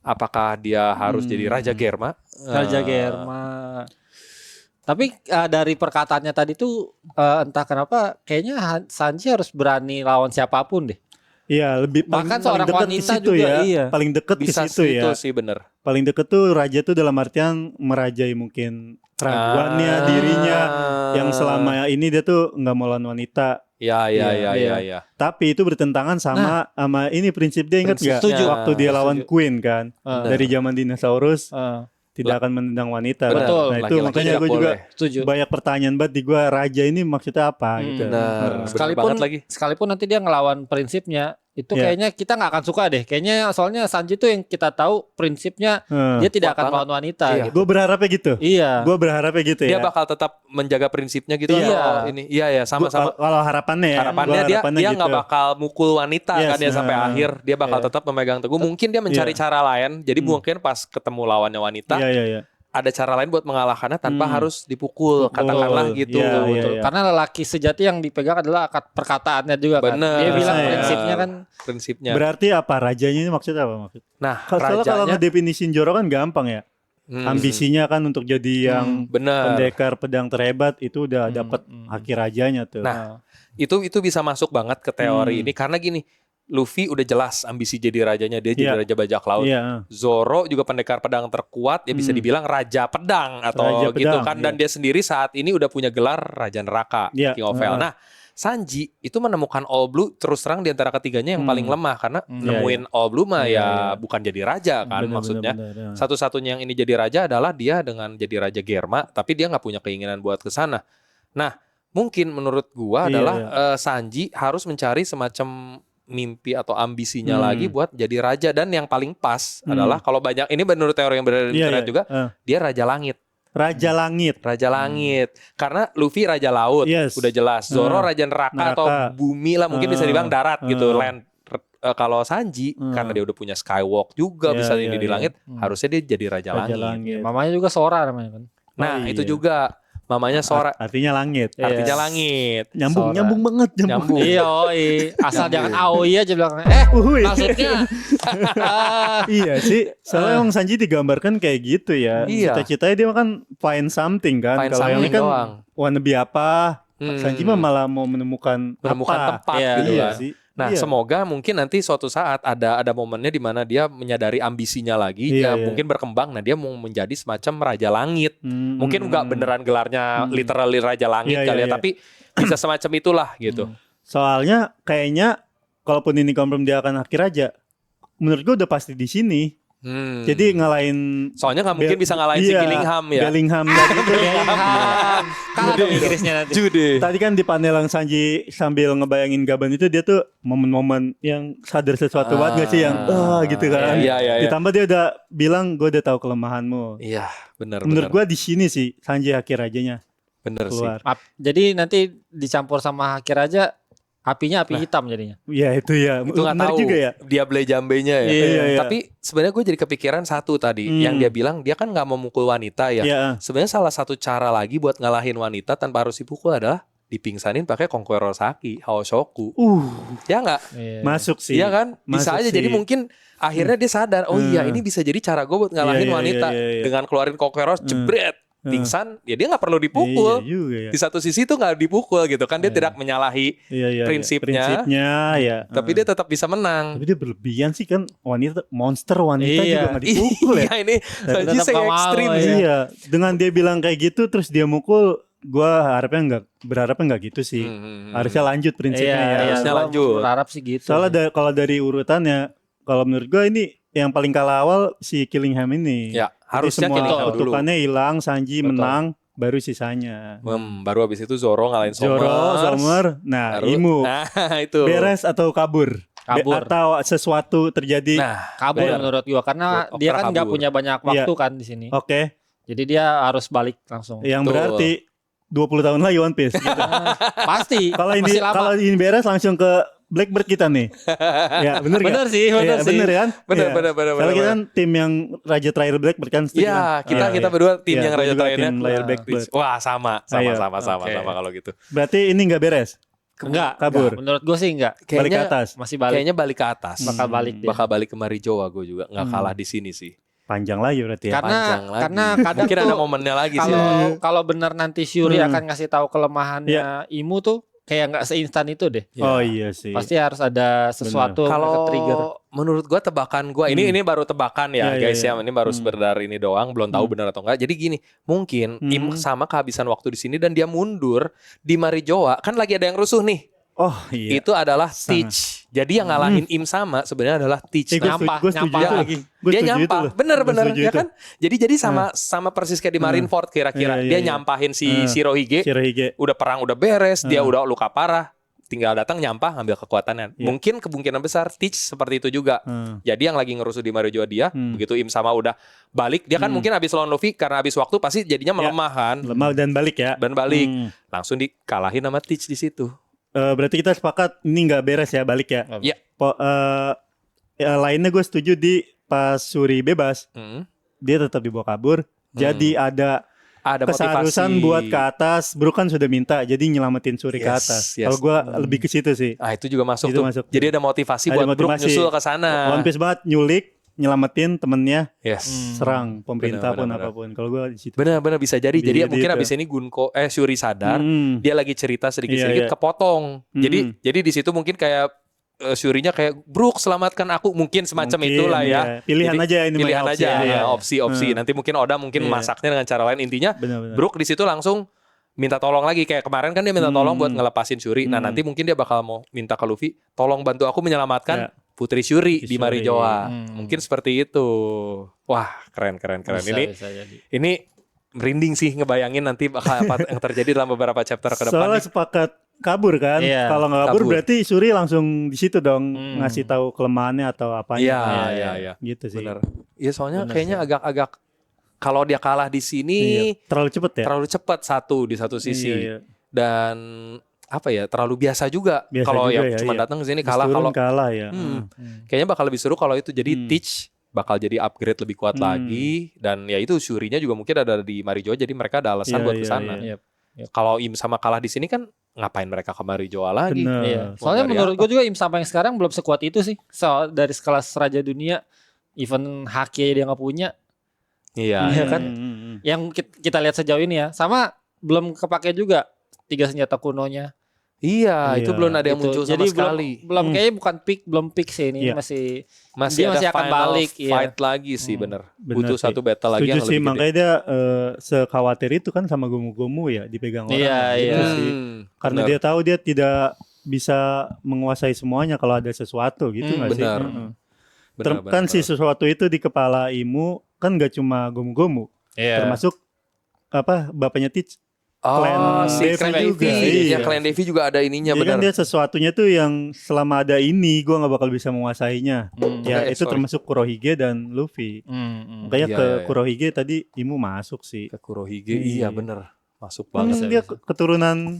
Apakah dia harus jadi Raja Germa? Raja Germa. Tapi dari perkataannya tadi tuh entah kenapa kayaknya Sanji harus berani lawan siapapun deh. Iya, lebih Bahkan seorang deket ke wanita situ juga, ya. iya. Paling deket ke Bisa situ ya. itu sih bener. Paling deket tuh raja tuh dalam artian merajai mungkin keraguannya, Ah. dirinya yang selama ini dia tuh nggak mau lawan wanita. Ya. Iya. Tapi itu bertentangan sama ini prinsip dia, ingat nggak? Setuju. Waktu dia lawan Setuju. Queen kan, dari zaman dinosaurus tidak akan menendang wanita. Bener. Betul. Nah itu Laki-laki makanya tidak gue juga boleh. Setuju. banyak pertanyaan banget di gue, raja ini maksudnya apa gitu. Bener. Sekalipun banget lagi. sekalipun nanti dia ngelawan prinsipnya, itu Iya. kayaknya kita nggak akan suka deh. Kayaknya soalnya Sanji tuh yang kita tahu prinsipnya dia tidak Kuat akan banget. melawan wanita. Iya. Gitu. Gue berharapnya gitu. Iya. Gue berharapnya gitu Dia ya. bakal tetap menjaga prinsipnya gitu. Iya. atau ini. Iya sama-sama. Kalau harapannya ya. Harapannya gua dia harapannya dia nggak gitu. bakal mukul wanita Yes, kan dia sampai nah. akhir. Dia bakal Iya. tetap memegang teguh. Mungkin dia mencari Iya. cara lain. Jadi mungkin pas ketemu lawannya wanita Iya. ada cara lain buat mengalahkannya tanpa harus dipukul. Pukul. Katakanlah gitu. Iya, iya, Betul. iya. Karena lelaki sejati yang dipegang adalah perkataannya juga kan. Bener. Dia bilang Iya. prinsipnya kan Prinsipnya. Berarti apa rajanya ini maksudnya apa maksud? Nah, Soalnya kalau rajanya ngedefinisin Zoro kan gampang ya. Ambisinya kan untuk jadi yang bener. pendekar pedang terhebat itu udah dapat haki rajanya tuh. Nah, itu bisa masuk banget ke teori ini karena gini, Luffy udah jelas ambisi jadi rajanya, dia jadi Iya. raja bajak laut. Iya. Zoro juga pendekar pedang terkuat, ya bisa dibilang raja pedang atau Raja gitu pedang, kan. Dan iya. dia sendiri saat ini udah punya gelar Raja Neraka, Iya, King of Hell. Nah, Sanji itu menemukan All Blue terus terang di antara ketiganya yang paling lemah karena nemuin All Blue mah ya bukan jadi raja kan Bener, maksudnya. bener, bener. Satu-satunya yang ini jadi raja adalah dia dengan jadi Raja Germa, tapi dia nggak punya keinginan buat ke sana. Nah, mungkin menurut gua Iya, adalah Sanji harus mencari semacam mimpi atau ambisinya lagi buat jadi raja, dan yang paling pas adalah kalau banyak ini menurut teori yang beredar di Iya, internet iya. juga dia Raja Langit. Raja Langit. Raja Langit. Karena Luffy Raja Laut, Yes. udah jelas. Zoro Raja Neraka atau Neraka. bumi lah, mungkin bisa dibilang darat gitu, land. Kalau Sanji karena dia udah punya skywalk juga, Iya, bisa iya, ini di iya. langit, harusnya dia jadi Raja, Raja Langit. Langit. mamanya juga Sora namanya kan. Nah, Oh, itu iya. juga mamanya Sora. Artinya langit. Artinya langit. Nyambung Sora. nyambung banget Nyambung. Iya, asal jangan AOI aja bilang. Uhuy. Maksudnya Iya sih. Soalnya emang Sanji digambarkan kayak gitu ya. Iya. Cita-citanya dia kan find something kan. Find Kalau yang ini something kan doang. wannabe apa? Sanji mah malah mau menemukan apa. tempat Iya, gitu Iya kan. sih. Nah, Iya. semoga mungkin nanti suatu saat ada momennya di mana dia menyadari ambisinya lagi, dia Iya. mungkin berkembang. Nah, dia mau menjadi semacam raja langit. Mungkin nggak beneran gelarnya literally raja langit Iya, kali iya, ya, iya. tapi bisa semacam itulah gitu. Soalnya kayaknya kalaupun ini confirm dia akan akhir raja, menurut gue udah pasti di sini. Jadi ngalahin Soalnya nggak mungkin bisa ngalahin si iya, Gillingham ya. Bellingham tadi tuh. kalah dong Inggrisnya nanti. Jude. Tadi kan di panel yang Sanji sambil ngebayangin Gaban itu dia tuh momen-momen yang sadar sesuatu banget gak sih yang gitu kan. Iya, iya, iya. Ditambah dia udah bilang gue udah tahu kelemahanmu. Iya, benar. Menurut gue di sini sih Sanji akhir rajanya bener sih. keluar. Jadi nanti dicampur sama Haki Raja, apinya api hitam jadinya. Iya itu ya. Itu nggak Benar tahu juga ya. dia play jambenya ya. Iya, iya. Tapi sebenarnya gue jadi kepikiran satu tadi yang dia bilang dia kan nggak mau mukul wanita ya. Iya. Sebenarnya salah satu cara lagi buat ngalahin wanita tanpa harus dipukul adalah dipingsanin pakai Konkurosaki, Haoshoku. Ya nggak? Masuk sih. Iya kan? Bisa Masuk aja. Jadi sih. mungkin akhirnya dia sadar, oh iya ini bisa jadi cara gue buat ngalahin Iya, iya, wanita iya, iya. dengan keluarin Konkuros, jebret, pingsan. Ya dia nggak perlu dipukul. Iya juga ya. Di satu sisi tuh nggak dipukul gitu kan, dia tidak menyalahi Iya, prinsipnya. ya. Tapi dia tetap bisa menang. Tapi dia berlebihan sih kan monster wanita Iya. juga gak dipukul ya. Iya ini Sanji tetap saya nggak mau, ekstrim ya. sih. Iya, dengan dia bilang kayak gitu terus dia mukul, gua berharapnya nggak gitu sih. Harusnya lanjut prinsipnya ya. harusnya gua lanjut. Berharap sih gitu. Soalnya kalau dari urutannya, kalau menurut gua ini yang paling kalah awal si Killingham ini. Ya, Jadi harusnya semua Killingham dulu. kutukannya hilang, Sanji Betul. menang, baru sisanya. Baru habis itu Zoro ngalahin Somers. Zoro, Sommer, nah Baru- Imu. Nah, itu. Beres atau kabur? Kabur. Atau sesuatu terjadi? Nah, kabur benar. menurut gua karena Menurut dia Okra kan nggak kabur. punya banyak waktu kan di sini. Oke, Jadi dia harus balik langsung. yang Betul. berarti 20 tahun lagi One Piece. Gitu. Pasti. Kalau ini masih lama. kalau ini beres langsung ke Blackbird kita nih. Ya, bener Bener gak? sih, bener Iya, sih. bener kan? Bener, Iya. bener. Kalau kita kan tim yang Raja Terakhir Blackbird kan setuju Iya, kan? kita berdua tim Iya, yang gua raja juga terakhirnya. tim layar Blackbird. Wah, sama Ayo. Oke. kalau gitu. Berarti ini nggak beres. Enggak, Kabur. menurut gue sih enggak. Balik ke Kayaknya atas. Masih balik. kayaknya balik ke atas. Bakal balik dia. Bakal balik ke Marijoa gue juga nggak kalah di sini sih. Panjang lagi berarti ya. Karena Panjang lagi. kadang Mungkin tuh ada momennya lagi sih. kalau benar nanti Shuri akan ngasih tahu kelemahannya Iya. Imu tuh kayak nggak seinstan itu deh. Oh iya sih. Pasti harus ada sesuatu yang trigger. Kalau menurut gua tebakan gua ini baru tebakan ya Iya, guys iya, ya, ini baru sebentar ini doang, belum tahu benar atau enggak. Jadi gini, mungkin Im sama kehabisan waktu di sini dan dia mundur di Marijoa, kan lagi ada yang rusuh nih. Oh iya. Itu adalah Sangat. Teach. Jadi yang ngalahin Im sama sebenarnya adalah Teach. Gue Nyampah, setuju nyampah itu. lagi. Gua Dia setuju itu nyampah, loh. bener-bener Gua setuju ya itu. kan? Jadi sama persis kayak di Marineford kira-kira. Iya, iya, Dia iya. nyampahin si Shirohige, Shirohige. udah perang udah beres, dia udah luka parah, tinggal datang nyampah ngambil kekuatannya. Iya. Mungkin kemungkinan besar Teach seperti itu juga. Jadi yang lagi ngerusuh di Marijoa dia, begitu Im sama udah balik, dia kan mungkin habis lawan Luffy karena habis waktu pasti jadinya melemah kan. Lemah dan balik ya. Dan balik, langsung dikalahin sama Teach di situ. Berarti kita sepakat ini nggak beres ya balik ya. Iya. Lainnya gue setuju di pas Shuri bebas, dia tetap dibawa kabur. Jadi ada keseharusan motivasi buat ke atas. Bro kan sudah minta, jadi nyelamatin Shuri ke Yes, atas. yes. Kalau gue lebih ke situ sih. Ah itu juga masuk Itu tuh. masuk. Jadi ada motivasi Ada buat Brook motivasi. nyusul ke sana. One Piece banget nyulik, nyelamatin temennya, Yes. serang pemerintah Benar, pun benar. apapun. Kalau gue di situ. Benar-benar bisa jadi. Jadi Jadi mungkin itu. abis ini Shuri sadar, dia lagi cerita sedikit-sedikit Iya, iya. kepotong. Jadi di situ mungkin kayak Shurinya kayak Brook selamatkan aku, mungkin semacam Mungkin, itulah ya. iya. Pilihan Jadi, aja ini mah pilihan opsi aja ya. ya, opsi-opsi. Nanti mungkin Oda mungkin Iya. masaknya dengan cara lain. Intinya Benar-benar. Brook di situ langsung minta tolong lagi, kayak kemarin kan dia minta tolong buat ngelepasin Shuri. Nah nanti mungkin dia bakal mau minta ke Luffy, tolong bantu aku menyelamatkan Ya. Putri Shuri di Shuri. Marijoa. Mungkin seperti itu. Wah keren. Bisa jadi. Ini merinding sih ngebayangin nanti bakal apa yang terjadi dalam beberapa chapter ke depan. Soalnya nih. sepakat kabur kan. Iya, Kalau nggak kabur kabur. berarti Shuri langsung di situ dong ngasih tahu kelemahannya atau apanya. Iya. Gitu sih. Bener. Iya soalnya Bener kayaknya agak-agak kalau dia kalah di sini Iya. Terlalu cepet ya. terlalu cepat di satu sisi. Iya. Dan apa ya, terlalu biasa juga Biasa kalau juga yang ya, cuma iya. datang ke sini Terus kalah. turun Kalau kalah ya. kayaknya bakal lebih seru kalau itu jadi Teach bakal jadi upgrade lebih kuat lagi, dan ya itu Shuri-nya juga mungkin ada di Marijoa, jadi mereka ada alasan buat kesana. Yep. Kalau Im sama kalah di sini kan ngapain mereka ke Marijoa lagi? Bener. Iya. Soalnya dari menurut apa? gue juga Im Sama yang sekarang belum sekuat itu sih. Dari sekelas Raja Dunia, even Haki aja dia nggak punya. Iya. Iya kan? Yang kita lihat sejauh ini ya, sama belum kepake juga 3 senjata kunonya. Iya, itu Iya. belum ada yang Gitu. muncul Jadi sama sekali. belum kayaknya bukan belum peak sih ini Iya. masih Masih dia ada masih akan final balik, iya. fight lagi sih, bener. Bener Butuh sih. satu battle lagi Setuju yang sih, lebih gede. makanya dia sekhawatir itu kan sama Gomu-Gomu ya, dipegang orang. Iya, Gitu iya. sih. Karena bener. dia tahu dia tidak bisa menguasai semuanya kalau ada sesuatu gitu nggak sih? benar. Heeh. Bener, Kan bener, si bener. sesuatu itu di kepala Imu kan nggak cuma Gomu-Gomu, Iya. termasuk bapaknya Teach. Oh, Clan si Devi Clan juga. Devi. Ya, Iya. Clan Devi juga ada ininya, Jadi kan bener. dia sesuatunya tuh yang selama ada ini gue nggak bakal bisa menguasainya. Ya itu sorry. termasuk Kurohige dan Luffy. Makanya Iya, ke iya, iya. Kurohige tadi Imu masuk sih. Ke Kurohige, Iya. iya bener. Masuk Kan banget. dia keturunan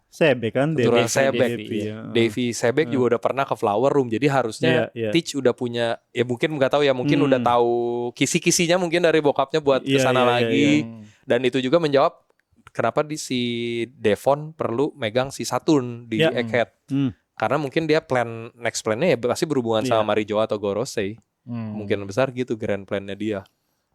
Sebe kan, Keturunan Devi. Sebek. Devi, ya. Davy Sebek juga udah pernah ke Flower Room, jadi harusnya Iya, iya. Teach udah punya, ya mungkin nggak tahu ya, mungkin udah tahu kisi-kisinya mungkin dari bokapnya buat Iya, kesana iya, lagi. iya, Dan itu juga menjawab kenapa si Devon perlu megang si Saturn di Iya. Egghead. Hmm. Karena mungkin dia next plannya ya pasti berhubungan Iya. sama Marijoa atau Gorosei. Mungkin besar gitu grand plannya dia.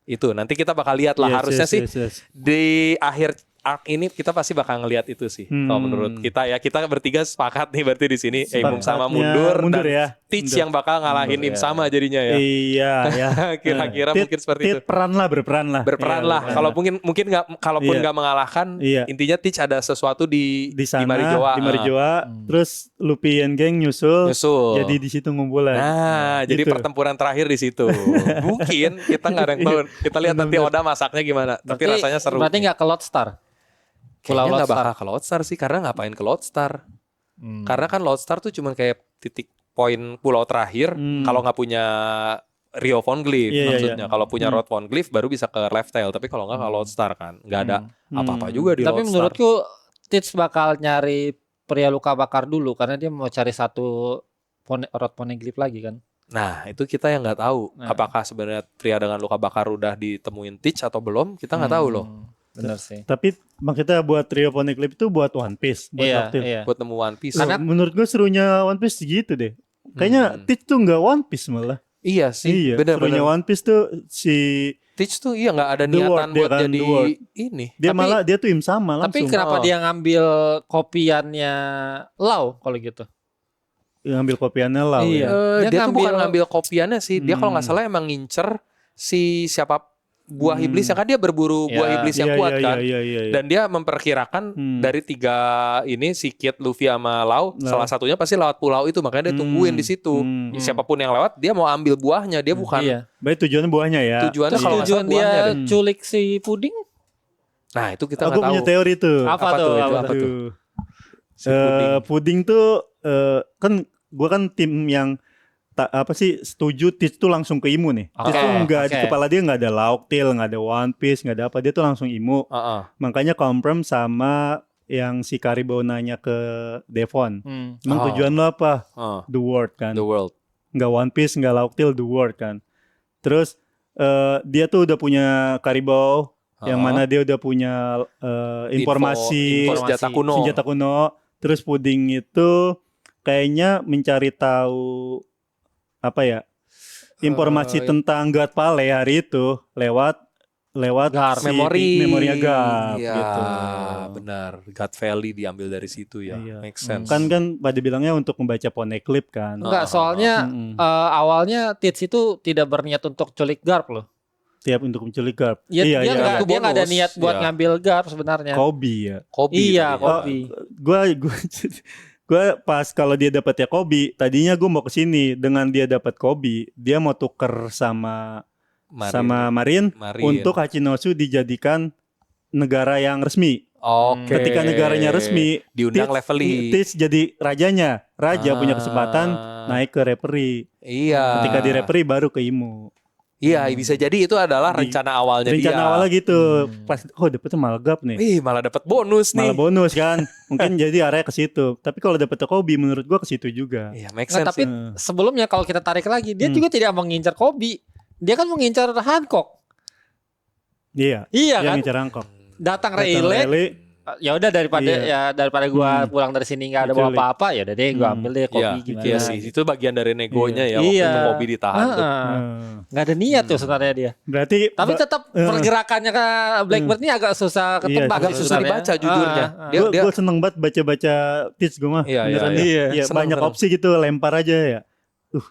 Itu nanti kita bakal lihat lah, Yes, harusnya yes, sih yes, yes. di akhir arc ini kita pasti bakal ngelihat itu sih. Kalau menurut kita ya, kita bertiga sepakat nih berarti di sini Imum sama Sepakatnya mundur dan ya. Teach Mundur. yang bakal ngalahin Im sama jadinya ya. Iya ya. Kira-kira Tit- mungkin seperti Tit itu. berperan lah. Berperan Iya, lah. berperan Kalau lah. mungkin nggak, kalaupun Iya. nggak mengalahkan, Iya. intinya Teach ada sesuatu di Di sana Marijoa. di Marijoa, terus Luffy and geng nyusul. Nyusul. Jadi di situ ngumpulan. Nah, jadi gitu. pertempuran terakhir di situ. Mungkin kita nggak ada yang tahu. Kita lihat nanti Oda masaknya gimana. Tapi rasanya seru. Berarti nggak ke Lodestar. Pulau Kayaknya nggak Lodestar. bakal ke Lodestar sih, karena ngapain ke Lodestar? Karena kan Lodestar tuh cuman kayak titik poin pulau terakhir. Kalau nggak punya Rio Von Glyph Iya, iya, maksudnya. iya. Kalau punya Rod Von Glyph baru bisa ke Left Tail. Tapi kalau nggak ke Lodestar kan, nggak ada apa-apa juga di Tapi Lodestar. menurutku Teach bakal nyari pria luka bakar dulu karena dia mau cari satu Rod Poneglyph lagi kan. Nah, itu kita yang nggak tahu. Nah. Apakah sebenarnya pria dengan luka bakar udah ditemuin Teach atau belum? Kita nggak tahu loh. Bener sih. Tapi maksudnya buat Trio Poneglyph itu buat One Piece, buat Iya, Noctil. iya. Buat nemu One Piece. Karena- Menurut gue serunya One Piece gitu deh. Kayaknya Teach tuh nggak One Piece malah. Iya sih, Iya, bener-bener. serunya One Piece tuh si Teach tuh iya nggak ada The niatan Word, dia buat kan, jadi The Word. ini. dia Tapi- malah dia tuh Im sama langsung. Tapi kenapa Oh. dia ngambil kopiannya Lau kalau gitu? Ngambil kopiannya lah. Iya. Dia, Dia tuh bukan ngambil- ngambil kopiannya sih. Dia kalau nggak salah emang ngincer si siapa buah iblis ya kan, dia berburu buah Ya. iblis yang kuat kan. Iya. Dan dia memperkirakan dari 3 ini si Kid, Luffy sama Lau, Lau. salah satunya pasti lewat pulau itu, makanya dia tungguin di situ. Siapapun yang lewat dia mau ambil buahnya, dia bukan Iya. Baik tujuannya buahnya ya. tujuannya Terus kalau nggak salah tujuan dia buahnya deh. culik si Puding Nah, itu kita Aku nggak tahu. punya teori tuh. apa Apa tuh? tuh, itu Apa apa tuh? tuh? Si Puding tuh kan gua kan tim yang setuju Teach tuh langsung ke Imu nih. Oke, Teach tuh nggak di oke. kepala dia nggak ada Lauk Tail, nggak ada One Piece, nggak ada apa, dia tuh langsung Imu. Heeh. Makanya confirm sama yang si Karibou nanya ke Devon. Emang Oh. tujuan lo apa? Heeh. The World kan. The World. Nggak One Piece, nggak Lauk Tail, The World kan. Terus dia tuh udah punya Karibou, yang mana dia udah punya informasi info senjata kuno. senjata kuno. Terus Puding itu kayaknya mencari tahu apa ya, informasi tentang God Pale hari itu lewat Garp. si memorinya Garp Iya, gitu. benar. God Valley diambil dari situ ya. Iya. Make sense. Kan pada bilangnya untuk membaca Poneglyph kan. Enggak, soalnya awalnya Teach itu tidak berniat untuk culik Garp loh. Tiap untuk menculik Garp. Ya, dia Itu nggak ada bonus. niat buat Iya. ngambil Garp sebenarnya. Kobe ya. Kobe Iya, tadi. Kobe. Gue pas kalau dia dapat ya Kobe, tadinya gue mau ke sini dengan dia dapat Kobe, dia mau tuker sama Marin untuk Hachinosu dijadikan negara yang resmi. Oke. Ketika negaranya resmi, diundang leveling. Teach jadi rajanya. Raja punya kesempatan naik ke referee. Iya. Ketika di referee baru ke Imu. Iya, bisa jadi itu adalah rencana awalnya Rencana dia. awalnya gitu. Pas dapetnya malah Garp nih. Ih, malah dapat bonus nih. Malah bonus kan. Mungkin jadi arahnya ke situ. Tapi kalau dapet Kobe menurut gua ke situ juga. Iya, make Nggak, sense. tapi sebelumnya kalau kita tarik lagi, dia juga tidak mengincar Kobe. dia kan mengincar Hancock. Iya. Iya Yang kan? ngincer Hancock. Datang Datang Rayleigh. Rayleigh, Ya udah daripada gua pulang dari sini nggak ada bawa Diculik. apa-apa, ya udah deh gua ambil deh kopi Iya, gimana. iya sih. Itu bagian dari negonya ya. Waktu Iya. itu Kobe ditahan tuh. Nggak ada niat tuh sebenarnya dia. Berarti Tapi tetap pergerakannya ke Blackbird ini agak susah ketebak. Agak susah sebenarnya. dibaca jujurnya. Dia gue seneng banget baca-baca tips gue mah. Iya, Beneran iya, deh. iya. Iya, Seneng, banyak seneng. opsi gitu, lempar aja ya.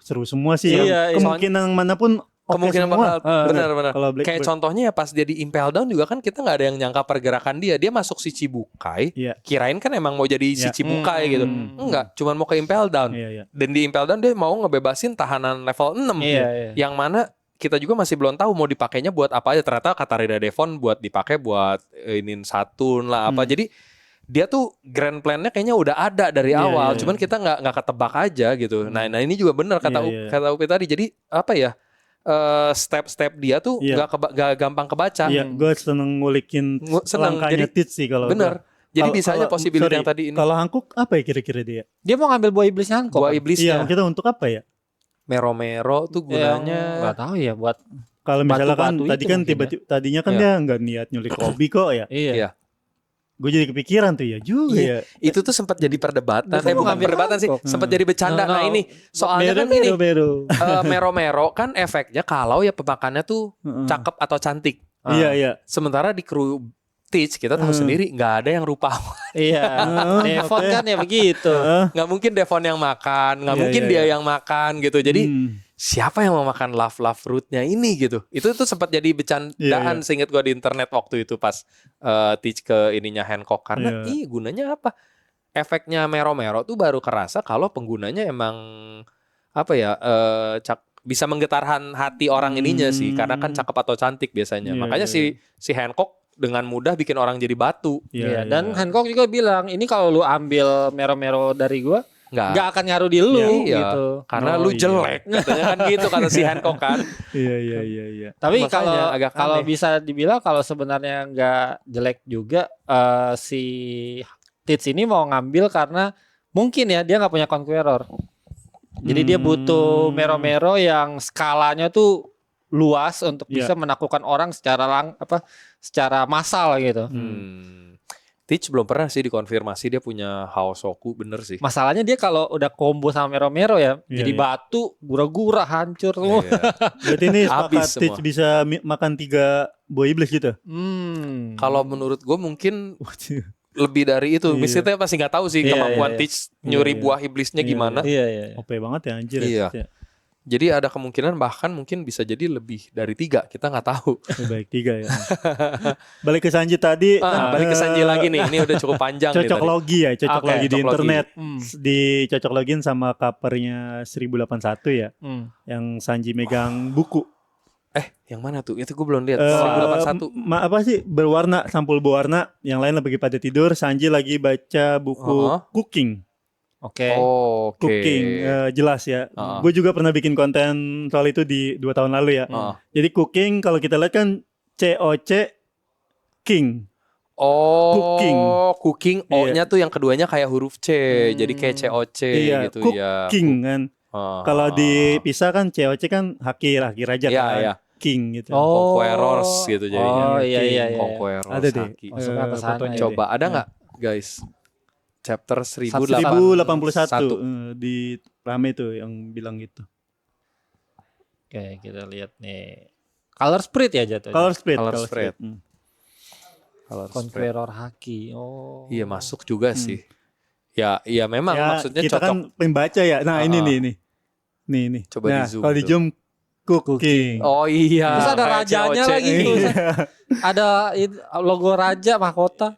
Seru semua sih. Iya, iya. Kemungkinan manapun oke kemungkinan semua. bakal benar-benar. Kalau Blackbird. Kayak contohnya ya pas dia di Impel Down juga kan kita nggak ada yang nyangka pergerakan dia. Dia masuk si Cibukai. Iya. Kirain kan emang mau jadi si Iya. Cibukai gitu. Enggak, cuman mau ke Impel Down. Iya, iya. Dan di Impel Down dia mau ngebebasin tahanan level 6. Iya, iya. Yang mana kita juga masih belum tahu mau dipakainya buat apa aja. Ternyata kata Rida Devon buat dipakai buat inin Satun lah apa. Jadi dia tuh grand plan-nya kayaknya udah ada dari Iya, awal. iya. Cuman kita nggak ketebak aja gitu. Nah ini juga benar kata Iya, iya. kata Upi tadi. Jadi apa ya? Step-step dia tuh Iya. nggak gampang kebaca. Iya, gue seneng ngulikin Seneng, langkahnya jadi- Tits sih kalau Bener. Jadi Kalau- bisa aja kalau- possibility sorry, yang tadi ini. Kalau Hancock apa ya kira-kira dia? Dia mau ngambil buah iblisnya Hancock. Gua kan? Iya, iblisnya kita untuk apa ya? Mero-mero tuh gunanya. Nggak tahu ya buat. Kalau misalnya kan Batu-batu tadi itu kan mungkin tiba-tiba tadinya kan Iya. dia nggak niat nyulik Kobe kok ya. Iya. Iya. Gue jadi kepikiran tuh ya juga Iya. ya. Itu tuh sempat jadi perdebatan. Dia kan mau Bukan ngambil perdebatan sih, Hancock. sempat jadi bercanda. No, no. Nah ini soalnya kan ini Bero. mero-mero kan efeknya kalau ya pemakannya tuh cakep atau cantik. Iya, iya. Sementara di kru Teach kita tahu sendiri nggak ada yang rupa. Iya. Devon kan ya begitu. Nggak mungkin Devon yang makan, nggak Iya, mungkin iya, dia iya. yang makan gitu. Jadi Hmm. siapa yang mau makan love fruitnya ini gitu? Itu tuh sempat jadi bercandaan Iya, iya. seinget gua di internet waktu itu pas Teach ke ininya Hancock karena Iya. gunanya apa? Efeknya mero-mero tuh baru kerasa kalau penggunanya emang apa ya bisa menggetarkan hati orang ininya sih karena kan cakep atau cantik biasanya. Iya, Makanya iya, si Hancock dengan mudah bikin orang jadi batu. Iya. Dan Hancock juga bilang ini kalau lu ambil mero-mero dari gua Nggak. nggak akan ngaruh di lu Iya. gitu. Karena Oh, lu iya. jelek katanya kan gitu kata si Hancock kan. Iya, iya, iya, iya. Tapi Makanya kalau agak kalau aneh. bisa dibilang kalau sebenarnya nggak jelek juga si Tits ini mau ngambil karena mungkin ya dia nggak punya Conqueror. Jadi dia butuh mero-mero yang skalanya tuh luas untuk Iya. bisa menaklukkan orang secara massal gitu. Teach belum pernah sih dikonfirmasi dia punya Haosoku bener sih. Masalahnya dia kalau udah combo sama mero-mero ya, Iya, jadi iya. batu, gura-gura, hancur semua. Iya. Berarti ini Habis sepakat Tits semua. bisa makan 3 buah iblis gitu. Kalau menurut gue mungkin lebih dari itu. Iya. Misalnya pasti nggak tahu sih Iya, kemampuan iya, iya. Teach nyuri Iya, iya. buah iblisnya Iya, gimana. Iya, iya. OP banget ya anjir. Iya. Ya. Jadi ada kemungkinan bahkan mungkin bisa jadi lebih dari 3. Kita nggak tahu. Baik 3 ya. Balik ke Sanji tadi. Balik ke Sanji lagi nih. Ini udah cukup panjang nih Cocok tadi. logi ya, cocok Oke, logi di cocok logi. internet. Hmm. Di cocok login sama covernya 1081 ya, yang Sanji megang buku. Yang mana tuh? Itu gue belum lihat. Eh, 1081. Apa sih berwarna, sampul berwarna, yang lain lagi pada tidur, Sanji lagi baca buku cooking. Oke. Oh, oke. Cooking jelas ya. Gue juga pernah bikin konten soal itu di 2 tahun lalu ya. Jadi cooking kalau kita lihat kan COC King. Oh, Cooking. O-nya tuh yang keduanya kayak huruf C. Jadi kayak COC Iya, gitu ya. Cooking kan. Kalau dipisah kan COC kan hakir aja Iya, kan. iya. King gitu. Conquerors gitu jadinya. Oh iya iya iya. Conquerors. Ada deh. Haki. Masuknya ke sana fotonya ya. Coba ada nggak guys? Chapter 1081 di rame tuh yang bilang gitu. Oke, kita lihat nih. Color Sprite ya jatuhnya. Color spread. Color spread. Color spread. Conqueror Haki. Oh. Iya masuk juga sih. Ya, iya memang Ya, maksudnya kita cocok. kan pembaca ya. Nah, ini nih. Nih. Coba nah, di zoom kalau di tuh. zoom cooking. Oh iya. Terus ada kayak rajanya COC. lagi tuh. Ada logo raja mahkota.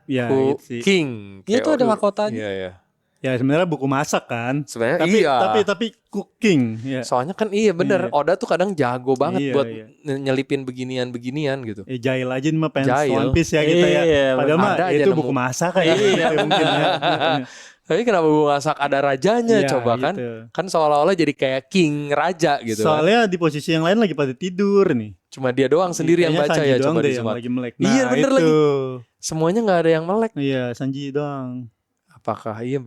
Ya, itu sih. King. Iya tuh ada Aduh. mahkotanya. Iya, iya. Ya sebenarnya buku masak kan. Sebenarnya Tapi iya. tapi cooking ya. Soalnya kan iya bener. Iya. Oda tuh kadang jago banget Iya, buat iya. nyelipin beginian gitu. Jahil aja nih mah fans Jahil. One Piece ya kita ya. Iya, Padahal mah ada aja itu nemu. buku masak kayak gitu mungkin ya. Tapi kenapa gue masak ada rajanya Iya, coba kan? gitu. Kan seolah-olah jadi kayak king raja gitu. Kan. Soalnya di posisi yang lain lagi pada tidur nih. Cuma dia doang sendiri yang Kayaknya baca Sanji ya doang coba deh di yang zoom out. lagi melek. Iya, bener lagi. itu. Semuanya nggak ada yang melek. Iya, Sanji doang. Apakah iya,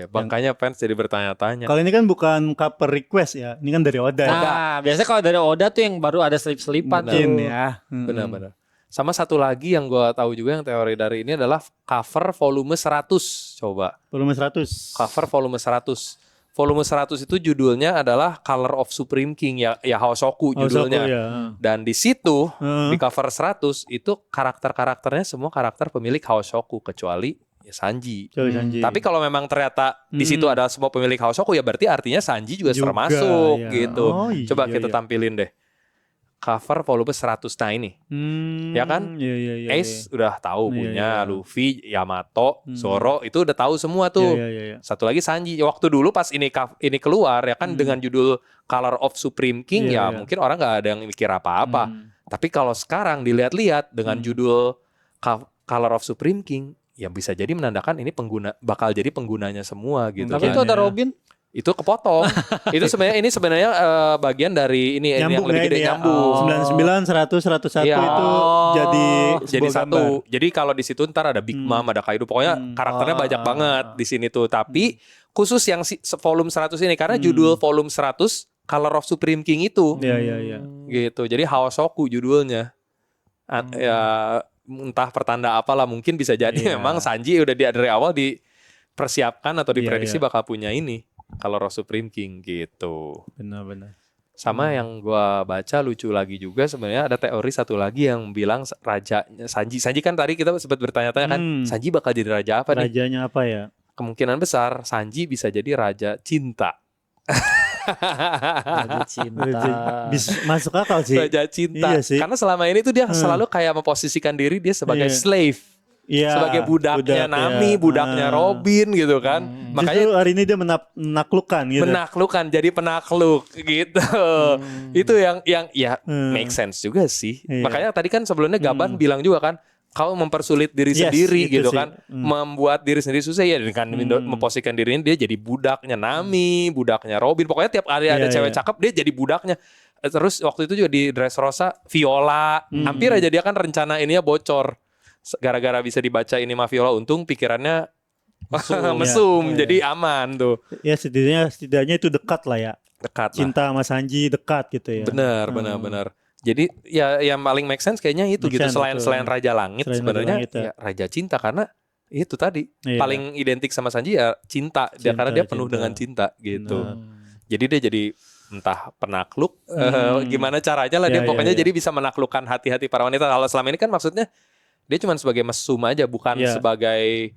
makanya fans jadi bertanya-tanya. Kalau ini kan bukan cover request ya, ini kan dari Oda. Nah, biasanya kalau dari Oda tuh yang baru ada selip-selipan Mungkin tuh. ya. Benar-benar. Sama satu lagi yang gue tahu juga yang teori dari ini adalah cover volume 100. Coba. Volume 100. Cover volume 100. Volume 100 itu judulnya adalah Color of Supreme King ya Haoshoku judulnya. Ya. Dan di situ di cover 100 itu karakter-karakternya semua karakter pemilik Haoshoku kecuali ya Sanji. Sanji. Tapi kalau memang ternyata di situ ada semua pemilik Haoshoku ya berarti artinya Sanji juga termasuk ya. gitu. Oh, iya, Coba kita iya. tampilin deh. Cover volume 100 nah ini. Ya kan? Iya, Ace udah tahu Iya, punya, iya. Luffy, Yamato, Zoro itu udah tahu semua tuh. Iya. Satu lagi Sanji. Waktu dulu pas ini keluar ya kan dengan judul Color of Supreme King Iya, ya iya. mungkin orang nggak ada yang mikir apa-apa. Tapi kalau sekarang dilihat-lihat dengan judul Color of Supreme King ya bisa jadi menandakan ini bakal jadi penggunanya semua gitu. Tapi kan. itu ada Robin. Itu kepotong. Itu sebenarnya bagian dari ini yang Nyambung lebih ya gede ini ya. nyambung. 99, 100, 101 Iya. itu jadi Jadi sebuah satu. gambar. Jadi kalau di situ ntar ada Big Mom, ada Kaido, pokoknya karakternya banyak banget di sini tuh. Tapi khusus yang volume 100 ini karena judul volume 100 Color of Supreme King itu. Iya. Gitu. Jadi Haoshoku judulnya. Ya entah pertanda apalah, mungkin bisa jadi Iya. memang Sanji udah dari awal dipersiapkan atau diprediksi Iya. bakal punya ini Color of Supreme King gitu. Benar. Sama yang gua baca lucu lagi juga sebenarnya ada teori satu lagi yang bilang rajanya Sanji. Sanji kan tadi kita sempat bertanya-tanya kan, Sanji bakal jadi raja apa nih? Rajanya apa ya? Kemungkinan besar Sanji bisa jadi raja cinta. Raja cinta. Bisa masuk akal sih. Raja cinta. Iya sih. Karena selama ini tuh dia selalu kayak memposisikan diri dia sebagai Iya. slave. Iya, Sebagai budaknya Nami, ya. budaknya Robin gitu kan. Makanya Justru hari ini dia menaklukkan gitu. menaklukkan jadi penakluk gitu. Itu yang ya make sense juga sih. Iya. Makanya tadi kan sebelumnya Gaban bilang juga kan kau mempersulit diri Yes, sendiri itu gitu sih. kan. Membuat diri sendiri susah ya dengan memposisikan dirinya dia jadi budaknya Nami, budaknya Robin. Pokoknya tiap kali ada Iya, cewek iya. cakep dia jadi budaknya. Terus waktu itu juga di Dressrosa Viola, hampir aja dia kan rencana ininya bocor. Gara-gara bisa dibaca ini mah Viola, untung pikirannya mesum, Iya. jadi aman tuh. Ya setidaknya itu dekat lah ya. Dekat lah. Cinta sama Sanji dekat gitu ya. Benar. Jadi ya yang paling make sense kayaknya itu Make gitu. sense, betul. Selain Raja Langit Selain sebenarnya Raja Langit, ya Raja Cinta karena itu tadi Iya. paling identik sama Sanji ya cinta. Karena dia penuh dengan cinta gitu. Jadi dia jadi entah penakluk gimana caranya lah dia Ya, pokoknya ya. jadi bisa menaklukkan hati-hati para wanita. Kalau selama ini kan maksudnya dia cuma sebagai mesum aja bukan Ya. sebagai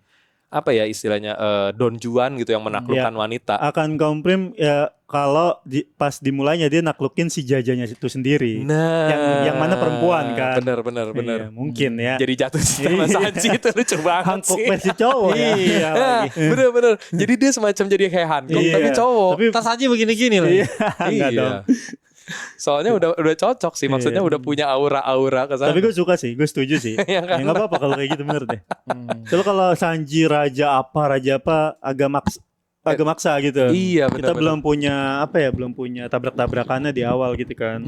apa ya istilahnya Don Juan gitu yang menaklukkan wanita. Akan komprim ya kalau pas dimulainya dia naklukin si jajanya itu sendiri. Nah, yang mana perempuan kan. Bener. Iya, mungkin ya. Jadi jatuh cinta sama Iya. Sanji itu lucu banget Hancock sih. versi cowok ya. Iya lagi. Bener. Jadi dia semacam jadi kayak Hancock Iya. tapi cowok. Tapi Tas aja begini-gini loh. iya, enggak dong. Soalnya udah cocok sih. Maksudnya Iya. udah punya aura ke sana. Tapi gue suka sih, gue setuju sih. Iya kan? Ya nggak apa-apa kalau kayak gitu bener deh. Soalnya kalau Sanji raja apa agak maksa gitu. Iya, Kita benar-benar. belum punya tabrak-tabrakannya di awal gitu kan.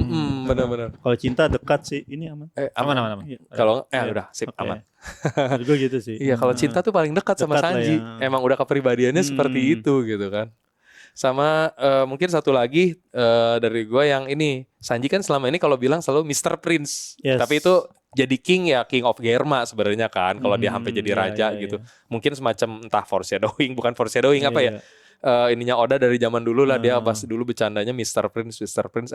Bener. Kalau cinta dekat sih, ini aman. Aman. Iya. Kalau Iya. udah sip Oke. aman. Menurut gue gitu sih. Iya, kalau cinta tuh paling dekat sama Dekat lah Sanji. ya. Emang udah kepribadiannya seperti itu gitu kan. Sama mungkin satu lagi dari gue yang ini Sanji kan selama ini kalau bilang selalu Mr. Prince. Yes. Tapi itu jadi king ya King of Germa sebenarnya kan kalau dia sampai jadi raja iya, gitu. Mungkin semacam entah foreshadowing bukan foreshadowing apa ya. Ininya Oda dari zaman dulu lah dia pas dulu bercandanya Mr. Prince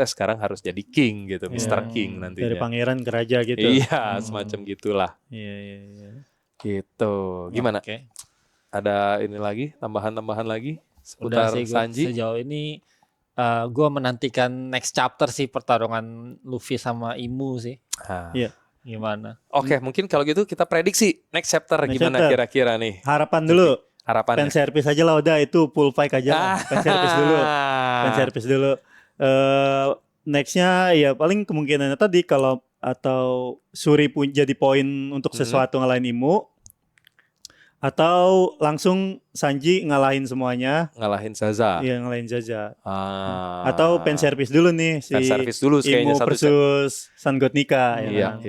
sekarang harus jadi king gitu, Mr. King nantinya. Dari pangeran ke raja gitu. Iya, semacam gitulah. Iya. Gitu. Gimana? Oke. Ada ini lagi, tambahan lagi Udah seputar sih gua Sanji? sejauh ini gue menantikan next chapter sih pertarungan Luffy sama Imu sih. Ah. Iya. Gimana? Oke, mungkin kalau gitu kita prediksi next chapter Next gimana chapter. kira-kira nih Harapan dulu. harapannya. Fan service aja lah udah itu full fight aja lah. Fan service dulu. Fan service dulu. Nextnya ya paling kemungkinannya tadi kalau atau Suri pun jadi poin untuk sesuatu ngalahin Imu atau langsung Sanji ngalahin semuanya. Ngalahin Zaza. Iya ngalahin Zaza. Ah. Atau fan service dulu nih si Fan service dulu kayaknya Imu satu versus Sun God Nika. Iya.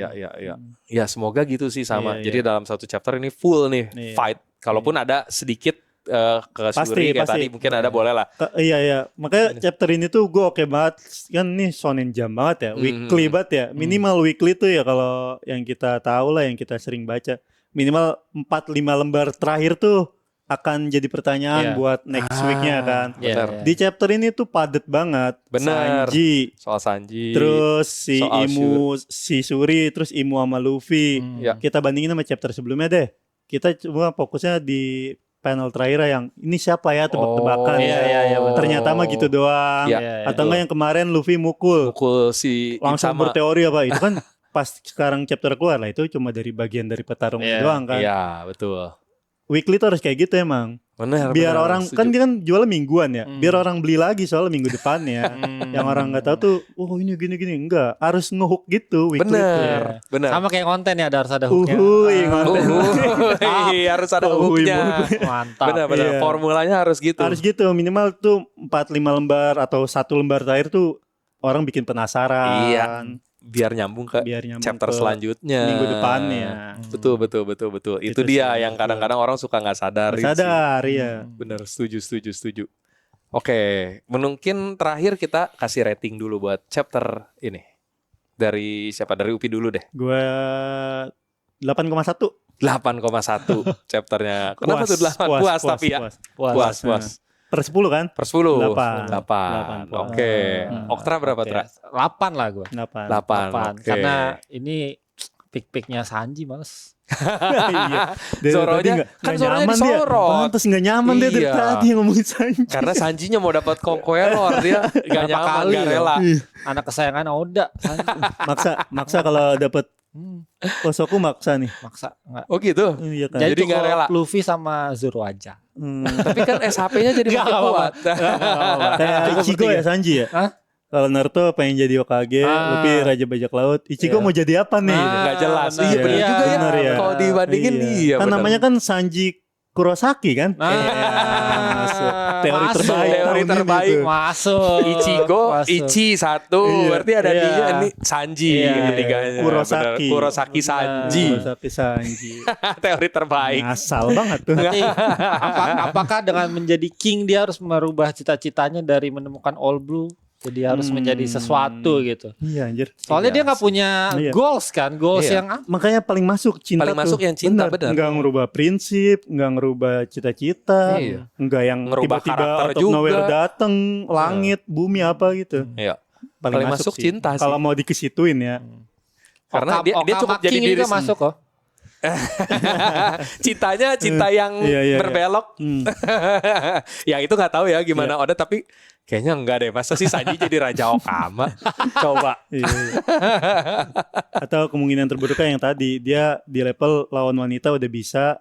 Ya semoga gitu sih sama. Iya, Jadi dalam satu chapter ini full nih Iya. fight Kalaupun ada sedikit ke Pasti, Shuri kayak pasti. tadi mungkin ada boleh lah. Iya. Makanya chapter ini tuh gue oke banget. Kan nih shonen jam banget ya. Weekly banget ya. Minimal weekly tuh ya kalau yang kita tahu lah, yang kita sering baca. Minimal 4-5 lembar terakhir tuh akan jadi pertanyaan buat next weeknya kan. Iya. Di chapter ini tuh padet banget. Bener. Sanji, Soal Sanji. terus si soal Imu, si Shuri, terus Imu sama Luffy. Ya. Kita bandingin sama chapter sebelumnya deh. Kita cuma fokusnya di panel terakhir yang ini siapa ya, tebak-tebakan. Iya, betul. Ternyata mah gitu doang. Iya, Atau enggak yang kemarin Luffy mukul si langsung Insama. berteori apa itu kan pas sekarang chapter keluar lah, itu cuma dari bagian dari petarungnya doang kan. Iya, betul. Weekly tuh harus kayak gitu emang. Benar. Biar orang setuju. kan dia kan jualnya mingguan ya. Biar orang beli lagi soalnya minggu depannya. Yang orang nggak tahu tuh, oh ini gini-gini, enggak. Harus ngehook gitu weekly tuh. Bener, bener. Sama kayak konten ya, harus ada hooknya. Ngonten. Harus ada hooknya. Mantap. Benar-benar. Iya. Formulanya harus gitu. Harus gitu, minimal tuh 4-5 lembar atau 1 lembar terakhir tuh orang bikin penasaran. Iya. Biar nyambung ke Biar nyambung chapter ke selanjutnya. minggu depannya. Betul. Itu Itu dia sih, yang betul. kadang-kadang orang suka nggak sadar. Sadar ya. Bener, setuju. Oke, mungkin terakhir kita kasih rating dulu buat chapter ini. Dari siapa? Dari Upi dulu deh. Gue 8,1. 8,1 chapternya. Kenapa tuh 8? Puas tapi ya. Puas. Per 10 kan? Per 10. 8. 8. Puas. Oke. Oktra berapa, Oke. Tra? 8 lah gue. 8. 8. Oke. Karena ini pick-picknya Sanji males. Iya. Dari Zoronya- tadi nggak kan nggak Zoronya nyaman dia. disorot. Pantes gak nyaman dia dari Iya. tadi ngomongin Sanji. Karena Sanjinya mau dapat Conqueror, dia gak Berapa nyaman, kali gak ya? rela. Anak kesayangan Oda. Sanji. Maksa kalau dapet Kosoku maksa nih. Maksa enggak. Oh gitu? Iya kan. Jadi Jadi nggak cukup rela. Luffy sama Zoro aja. Tapi kan SHP-nya jadi Nggak makin apa-apa. kuat. Kayak Cukup Ichigo bertiga. ya Sanji ya. Hah? Kalau Naruto pengen jadi Hokage, Luffy Raja Bajak Laut. Ichigo mau jadi apa nih? Gitu. Nggak jelas. benar. Iya benar Iya, juga ya. benar ya. Kalau dibandingin iya Kan benar. namanya kan Sanji Kurosaki kan? Masuk. Teori Masuk. terbaik. Teori tahun ini terbaik. tuh. Masuk. Ichigo, Masuk. Ichi satu, Iya. berarti ada Iya. dia ini Sanji Iya. ketiganya. Kurosaki. Benar. Kurosaki Sanji. Kurosaki Sanji. Teori terbaik. Ngasal banget tuh. Nanti, apakah dengan menjadi king dia harus merubah cita-citanya dari menemukan All Blue jadi harus menjadi sesuatu gitu. Iya anjir. Soalnya dia nggak punya Iya. goals kan, goals Iya. yang Makanya paling masuk cinta Paling tuh. masuk yang cinta, benar. Nggak ngerubah prinsip, nggak ngerubah cita-cita, Iya. nggak yang Ngerubah tiba-tiba karakter out of nowhere juga. dateng, langit, bumi apa gitu. Iya. Paling masuk sih. cinta sih. Kalau mau dikesituin ya. Karena dia cukup jadi King diri juga sendiri. masuk kok. Cintanya cinta yang Iya, iya, berbelok. Yang itu nggak tahu ya gimana Iya. Oda, tapi kayaknya enggak deh. Masa sih Sanji jadi Raja Okama? Coba. Iya. Atau kemungkinan terburuknya yang tadi dia di level lawan wanita udah bisa.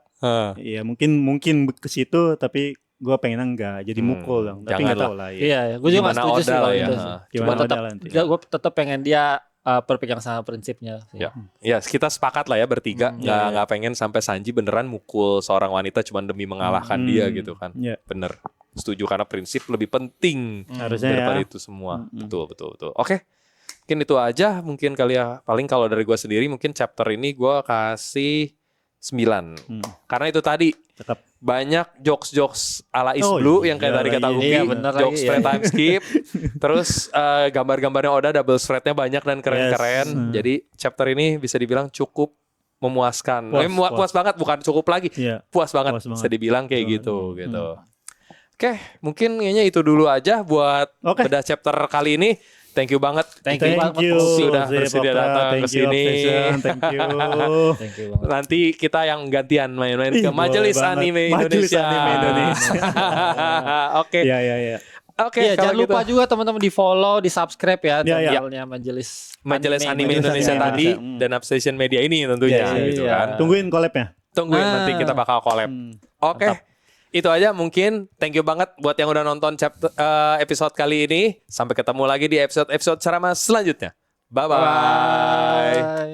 Ya mungkin ke situ, tapi gue pengen enggak jadi mukul dong. Tapi nggak janganlah. tahu lah. Ya. Iya, gue juga nggak Gimana setuju Oda sih lah kalau ya. itu. Gimana Gue tetap, Oda nanti. gue tetap pengen dia berpegang sama prinsipnya. sih. Ya. Ya, kita sepakat lah ya bertiga, nggak pengen sampai Sanji beneran mukul seorang wanita cuma demi mengalahkan dia gitu kan. Iya. Bener. Setuju, karena prinsip lebih penting Harusnya daripada ya. itu semua. Betul. Oke. Mungkin itu aja mungkin kali ya. Paling kalau dari gua sendiri mungkin chapter ini gua kasih 9. Karena itu tadi Tetap. banyak jokes-jokes ala Is Oh, Blue iya yang kayak tadi kata lagi. Upi, Iya, bener jokes lagi, straight iya. time skip. Terus gambar-gambarnya Oda double spread-nya banyak dan keren-keren. Yes. Jadi chapter ini bisa dibilang cukup memuaskan. Puas banget, bukan cukup lagi. Iya. Puas banget. Puas banget. Bisa dibilang kayak gitu. Oke, mungkin kayaknya itu dulu aja buat Oke. bedah chapter kali ini. Thank you banget. Thank you banget. Thank you Sudah Zip bersedia Okta. datang ke Thank you, sini. Obsession. Thank you. Thank you banget. Nanti kita yang gantian main-main Ih, ke boleh Majelis banget. Anime Majelis Indonesia. Anime Indonesia. Oke. Iya. Oke, Iya, kalau jangan lupa gitu. juga teman-teman di follow, di subscribe ya Iya, iya. channelnya Majelis Majelis Anime Majelis Indonesia Anime tadi Indonesia. dan Upstation Media ini tentunya Iya, gitu iya. kan. Tungguin collab-nya. Tungguin nanti kita bakal collab. Oke. Itu aja mungkin. Thank you banget buat yang udah nonton episode kali ini. Sampai ketemu lagi di episode ceramah selanjutnya. Bye-bye. Bye.